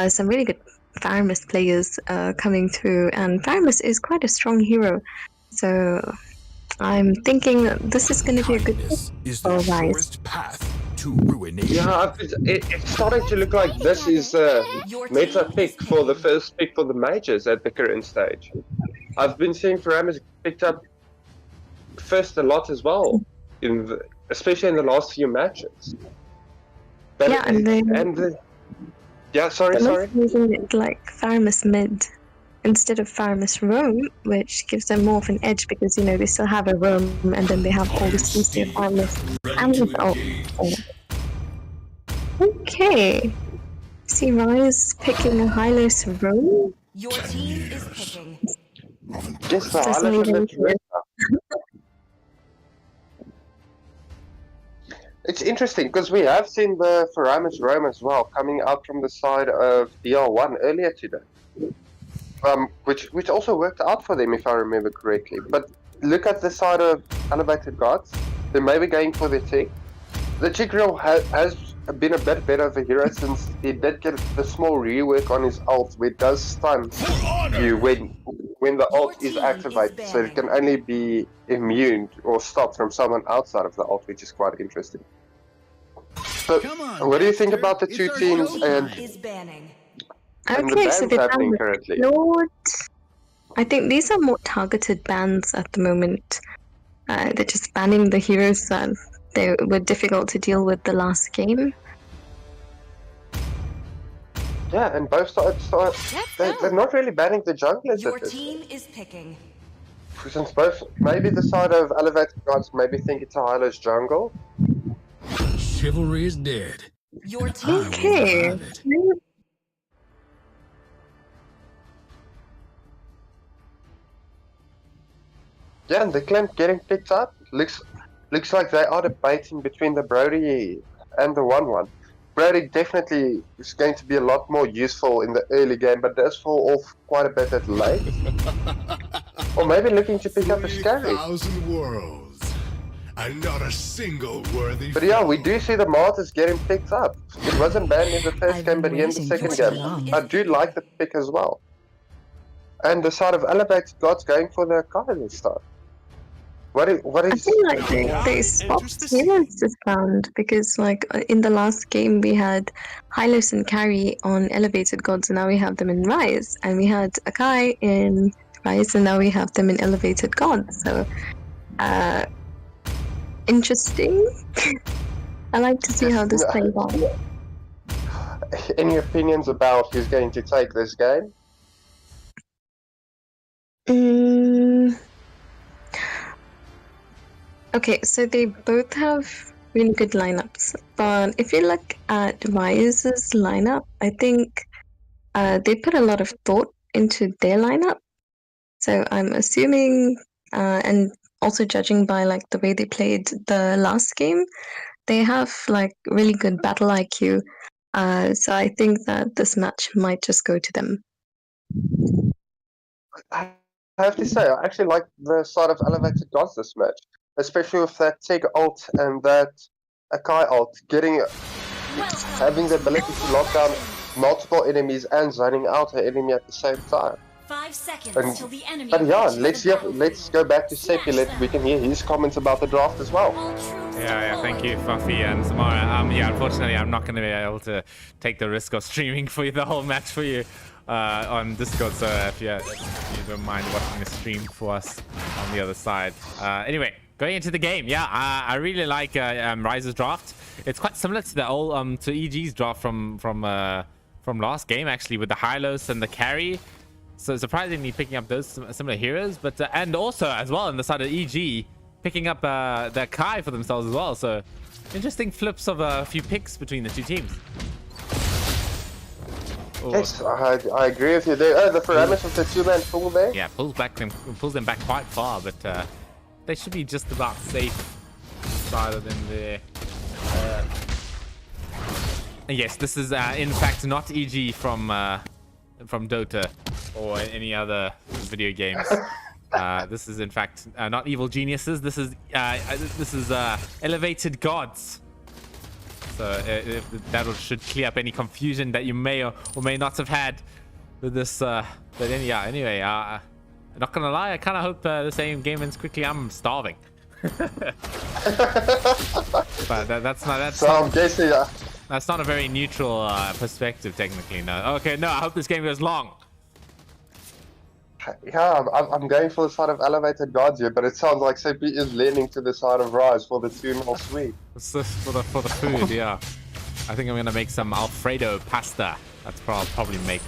some really good Faramis players coming through, and Faramis is quite a strong hero, so I'm thinking that this is going to be a good pick for Rise. Path to to ruination. Yeah, it's starting to look like this is meta pick for the first pick for the majors at the current stage. I've been seeing Paramus picked up first a lot as well, especially in the last few matches. But Yeah, and sorry. using it like Faramus mid instead of Faramus roam, which gives them more of an edge because, you know, they still have a roam and then they have all the CC of Faramus and his ult. Okay. See Rise picking a Hylos roam. Your team is picking. Just the Doesn't highlight even of the It's interesting because we have seen the Faramus roam as well coming out from the side of DR1 earlier today. Which also worked out for them if I remember correctly. But look at the side of Elevated Gods. They may be going for the tick. The Chigril has been a bit better of a hero since he did get the small rework on his ult, which does stun you when the ult is activated, so it can only be immune or stopped from someone outside of the ult, which is quite interesting. But what do you think about the two teams and Is banning. the Okay, so bans they happening banned currently? Lord. I think these are more targeted bans at the moment. They're just banning the heroes that they were difficult to deal with the last game. Yeah, and both sides they're not really banning the junglers Your at this team is picking. since both maybe the side of Elevated Gods maybe think it's a Hylos jungle. Chivalry is dead. Your I team will Okay. revive it. Yeah, and the Clamp getting picked up looks like they are debating between the Brody and the 1-1. Brody definitely is going to be a lot more useful in the early game, but does fall off quite a bit at late. Or maybe looking to pick up a Scary. 3,000 worlds, and not a single worthy. But yeah, we do see the Martyrs getting picked up. It wasn't banned in the first game, but here in the second game. I do like the pick as well. And the side of Elevated Gods going for the Kai this time. What I is feel like they swapped heroes this round because, like, in the last game we had Hylos and Carry on Elevated Gods, and now we have them in Rise, and we had Akai in Rise, and now we have them in Elevated Gods. So, interesting. I like to see how this plays out. any opinions about who's going to take this game? Okay, so they both have really good lineups, but if you look at Rise's lineup, I think they put a lot of thought into their lineup. So I'm assuming, and also judging by like the way they played the last game, they have like really good battle IQ. So I think that this match might just go to them. I have to say, I actually like the side of Elevated Gods this match, especially with that Tig ult and that Akai ult, having the ability to lock down multiple enemies and zoning out an enemy at the same time. 5 seconds And, till the enemy. but yeah, reaches the let's go back to Sepi. We can hear his comments about the draft as well. Yeah, thank you, Fuffy and Samara. Yeah, unfortunately, I'm not going to be able to take the risk of streaming for you the whole match for you on Discord. So if you don't mind watching the stream for us on the other side. Anyway, going into the game, yeah, I really like Rise's draft. It's quite similar to the old to EG's draft from last game actually, with the Hylos and the carry. So surprisingly picking up those similar heroes, but and also as well on the side of EG picking up the Kai for themselves as well. So interesting flips of a few picks between the two teams. Oh. Yes, I agree with you there. Oh, the parameters of the two-man pull there. Yeah, pulls them back quite far, but they should be just about safe rather than there. Yes, this is in fact not EG from Dota or any other video games. This is in fact not evil geniuses. This is Elevated Gods. So that should clear up any confusion that you may or may not have had with this. But yeah, anyway, not gonna lie, I kind of hope the same game ends quickly. I'm starving. But So I'm guessing. that's not a very neutral perspective, technically. No. Okay, no. I hope this game goes long. Yeah, I'm going for the side of elevated gods here, but it sounds like CP is leaning to the side of Rise for the 2-0 sweep. For the food, yeah. I think I'm gonna make some Alfredo pasta. That's what I'll probably make.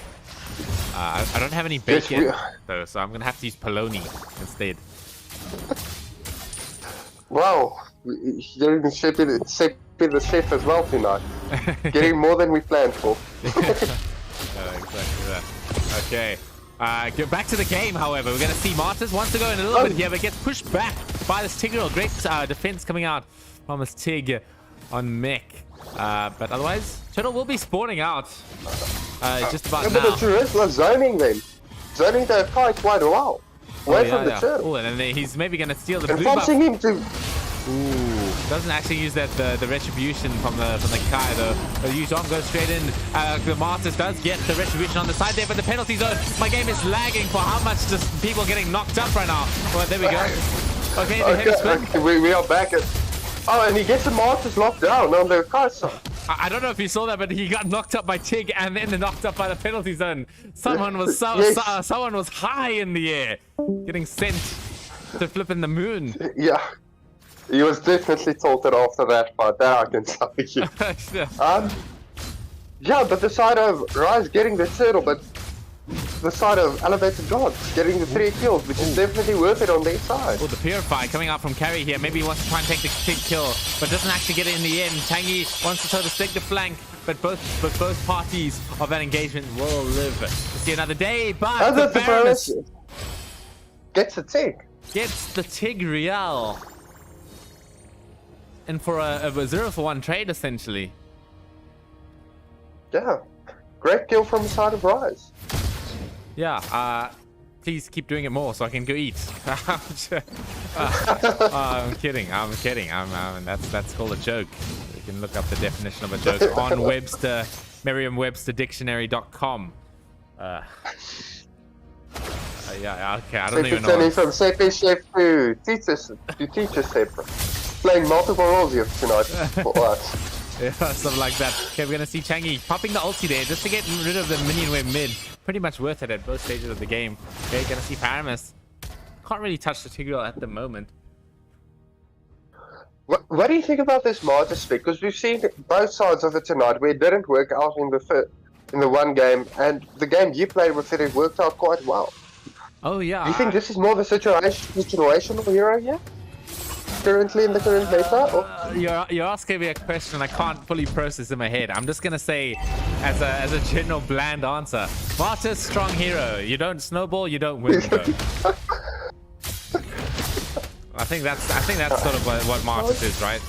I don't have any bacon though, so I'm gonna have to use polony instead. Wow, you're the chef as well tonight. Getting more than we planned for. Exactly that. Okay. Get back to the game, however. We're going to see Martis wants to go in a little bit here, but gets pushed back by this Tigreal. Great defense coming out from this Tig on mech. But otherwise, Turtle will be spawning out just about yeah, now. But the Jerusalem zoning them. Zoning their fight quite well. Away from the Turtle. Oh, and then he's maybe going to steal the and blue buff. forcing him to... Ooh, doesn't actually use that the retribution from the Kai though. The Yuzhong goes straight in. The Martis does get the retribution on the side there, but the penalty zone. My game is lagging for how much just people getting knocked up right now. Well, there we go. Okay, the heavy spin. Okay, we are back at... Oh, and he gets the Martis locked down on the Kai side. I don't know if you saw that, but he got knocked up by Tig and then knocked up by the penalty zone. Someone was someone was high in the air, getting sent to flip in the moon. Yeah. He was definitely tilted after that fight, that I can tell you. Yeah, but the side of Rise getting the turtle, but the side of Elevated Gods getting the 3 kills, which is definitely worth it on their side. Oh, the Purify coming out from Carry here. Maybe he wants to try and take the big kill, but doesn't actually get it in the end. Tangy wants to try to stick the flank, but both parties of that engagement will live to see another day. But the Baroness gets the Tig. Gets the Tigreal. And for a 0-for-1 trade, essentially. Yeah. Great kill from the side of Rise. Yeah, please keep doing it more so I can go eat. I'm kidding. That's called a joke. You can look up the definition of a joke on Webster, Merriam-Webster-Dictionary.com. Yeah, okay, I don't even know. Turning from CP chef to teacher chef. Playing multiple roles here tonight for us. Yeah, something like that. Okay, we're gonna see Changi popping the ulti there just to get rid of the minion wave mid. Pretty much worth it at both stages of the game. Okay, gonna see Paramus. Can't really touch the Tigreal at the moment. What do you think about this Martis pick? Because we've seen both sides of it tonight where it didn't work out in the one game, and the game you played with it worked out quite well. Oh yeah. Do you think this is more of a situational hero here? Currently in the current meta? Or? You're asking me a question I can't fully process in my head. I'm just gonna say, as a general bland answer, Martis, strong hero. You don't snowball, you don't win. I think that's sort of what Martis is, right?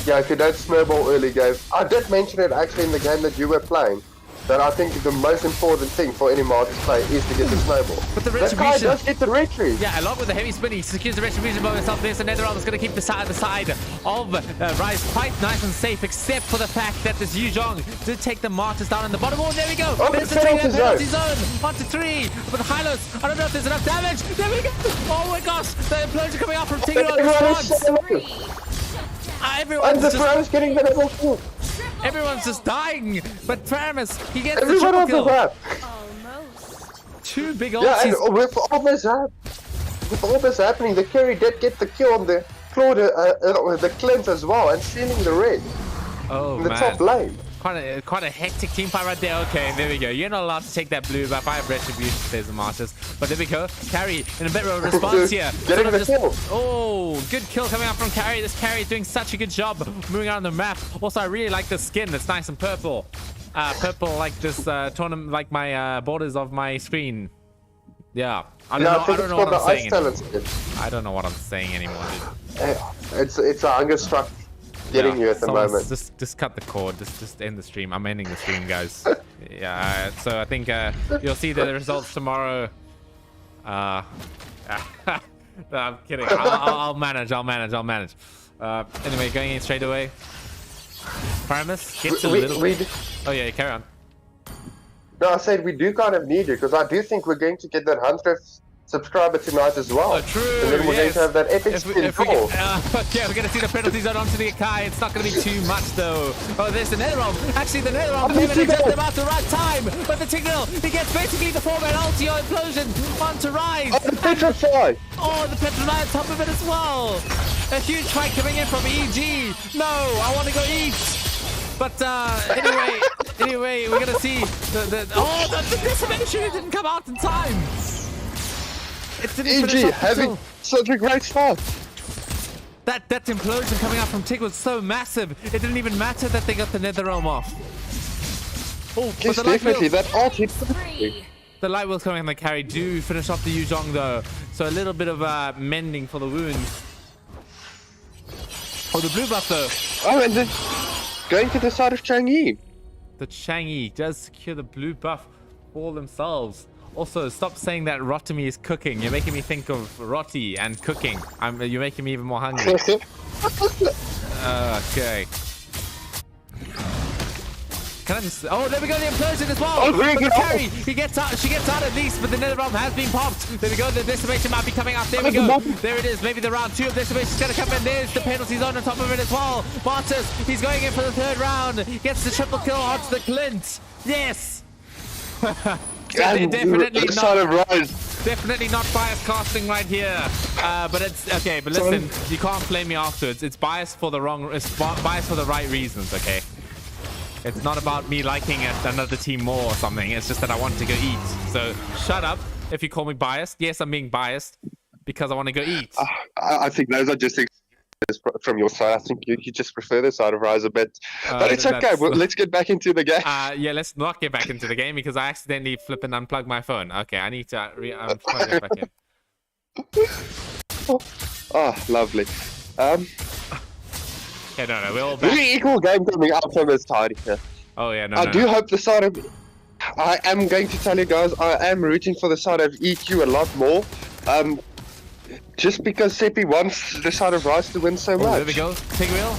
Yeah, if you don't snowball early game. I did mention it actually in the game that you were playing. That I think the most important thing for any Martis player is to get the snowball. But the retribution... That guy does get the retreat. Yeah, along with the heavy spin, he secures the retribution by himself. There's a Netherrealm is going to keep the side of Rise quite nice and safe, except for the fact that this Yuzhong did take the Martis down in the bottom. Oh, there we go. There's the penalty zone. 1-3. But the Hylos, I don't know if there's enough damage. There we go. Oh my gosh. The implosion coming out from Tigreal. Everyone's getting the double kill. Everyone's just dying, but Paramus, he gets Everyone the triple kill. Almost. 2 big ults. Yeah, and with all this happening, the carry did get the kill on the Claude, the cleanse as well, and sealing the red. Oh in the man. top lane. Quite a hectic team fight right there. Okay, there we go. You're not allowed to take that blue buff. I have retribution, says the Martis. But there we go. Carry in a bit of a response here. Getting the kill. Oh, good kill coming out from Carry. This Carry is doing such a good job moving around the map. Also, I really like the skin. That's nice and purple. Purple like this tournament, like my borders of my screen. Yeah. I don't know what I'm saying. I don't know what I'm saying anymore, dude. It's a hunger struck. Getting you at the moment. Just cut the cord. Just end the stream. I'm ending the stream, guys. Yeah. So I think you'll see the results tomorrow. No, I'm kidding. I'll manage. Anyway, going in straight away. Paramus gets a little. Oh yeah, carry on. No, I said we do kind of need it because I do think we're going to get that 100th subscriber tonight as well. Oh, true. And then we're going to have that epic spin draw. Yeah, we're going to see the penalty zone onto the Akai. It's not going to be too much, though. Oh, there's the Netherrealm. Actually, the Netherrealm came in just about the right time. But the Tigreal, he gets basically the 4-man ulti implosion onto Rise. Oh, the Petrify. Oh, the Petrify on top of it as well. A huge fight coming in from EG. No, I want to go eat. But anyway, we're going to see the decimation. It didn't come out in time. It didn't finish EG off having such a great start. That implosion coming out from Tig was so massive. It didn't even matter that they got the Netherrealm off. Oh, Yes, definitely. That ult hit. The light wheels coming on the carry do finish off the Yuzhong though. So a little bit of mending for the wounds. Oh, the blue buff though. Oh, and then going to the side of Chang'e. The Chang'e does secure the blue buff for themselves. Also, stop saying that Rotimi is cooking. You're making me think of roti and cooking. You're making me even more hungry. Okay. Can I just... Oh, there we go, the implosion as well. Oh, really? But the carry, she gets out at least, but the Netherrealm has been popped. There we go, the decimation might be coming up. There we go. There it is. Maybe the round 2 of decimation is going to come in. There's the penalty zone on top of it as well. Martis, he's going in for the 3rd round. Gets the triple kill onto the Clint. Yes. Definitely not bias casting right here. But it's okay. But listen, you can't blame me afterwards. It's biased for the biased for the right reasons. Okay. It's not about me liking another team more or something. It's just that I want to go eat. So shut up if you call me biased. Yes, I'm being biased because I want to go eat. I think those are just from your side. I think you just prefer the side of Rise a bit. But it's okay. Well, let's get back into the game. Yeah, let's not get back into the game because I accidentally flip and unplug my phone. Okay, I need to plug it back in. Oh, lovely. Okay, no, we're all back. Really equal game coming up from this side here. Oh, yeah, no, I do hope the side of... I am going to tell you guys, I am rooting for the side of EQ a lot more. Just because Seppi wants the side of Rise to win so much. There we go. Tigreal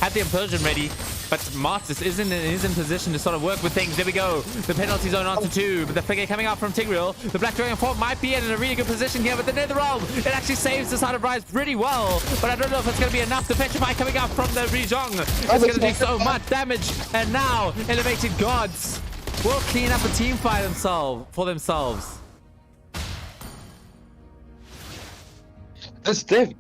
had the implosion ready, but Martis is in position to sort of work with things. There we go. The penalty zone onto 2, but the figure coming out from Tigreal. The Black Dragon 4 might be in a really good position here, but the Netherrealm, it actually saves the side of Rise pretty well. But I don't know if it's going to be enough. The Petrify coming out from the Rijong. It's going to do so much damage. And now, Elevated Gods will clean up a team fight for themselves. This thing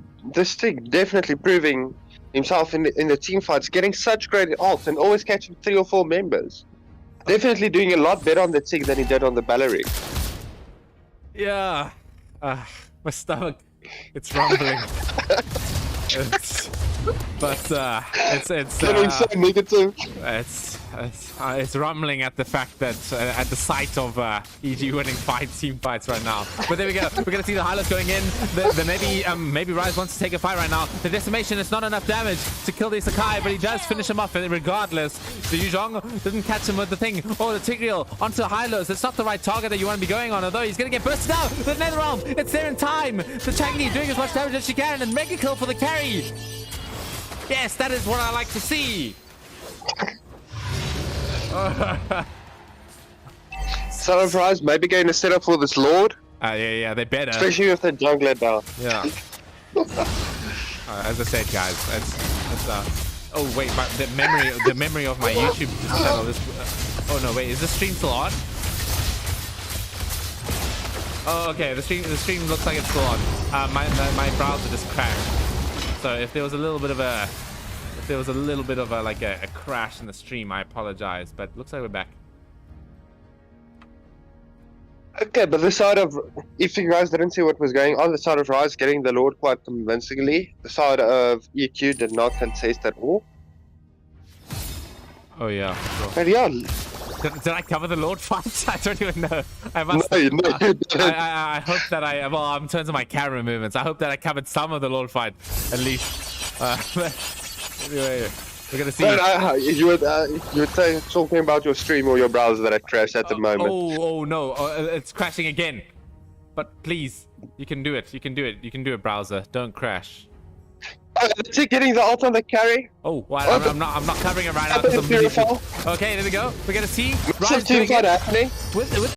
definitely proving himself in the team fights, getting such great ults and always catching 3 or 4 members. Definitely doing a lot better on the Tig than he did on the Baleric. Yeah. My stomach, it's rumbling. It's Getting so negative. It's rumbling at the fact that at the sight of EG winning 5 team fights right now. But there we go. We're gonna see the highlights going in. Maybe Rise wants to take a fight right now. The decimation is not enough damage to kill the Sakai, but he does finish him off regardless. The Yuzhong didn't catch him with the thing. Oh, the Tigreal onto Hylos. It's not the right target that you want to be going on, although he's gonna get bursted out. The Netherrealm, it's there in time. The Chang'e doing as much damage as she can, and mega kill for the carry. Yes, that is what I like to see. Son of Rise maybe going to set up for this Lord. Yeah, they better. Especially with the jungler down. Yeah. As I said, guys, it's oh wait, the memory of my YouTube channel is. Oh no, wait, is the stream still on? Oh, okay, the stream looks like it's still on. My browser just crashed. So if there was a little bit of a like a crash in the stream, I apologize, but looks like we're back. Okay, but the side of, if you guys didn't see what was going on, the side of Rise getting the Lord quite convincingly. The side of EQ did not contest at all. Oh yeah. Sure. But yeah. Did I cover the Lord fight? I don't even know. I must. No, you didn't. I hope that well, in terms of my camera movements, I hope that I covered some of the Lord fight, at least. Anyway, we're gonna see. You were talking about your stream or your browser that had crashed at the moment. Oh no, it's crashing again. But please, you can do it. You can do it. You can do it, browser. Don't crash. Is he getting the ult on the carry? Oh, well, I'm not covering it right now. Okay, there we go. We're gonna see. Rise happening. With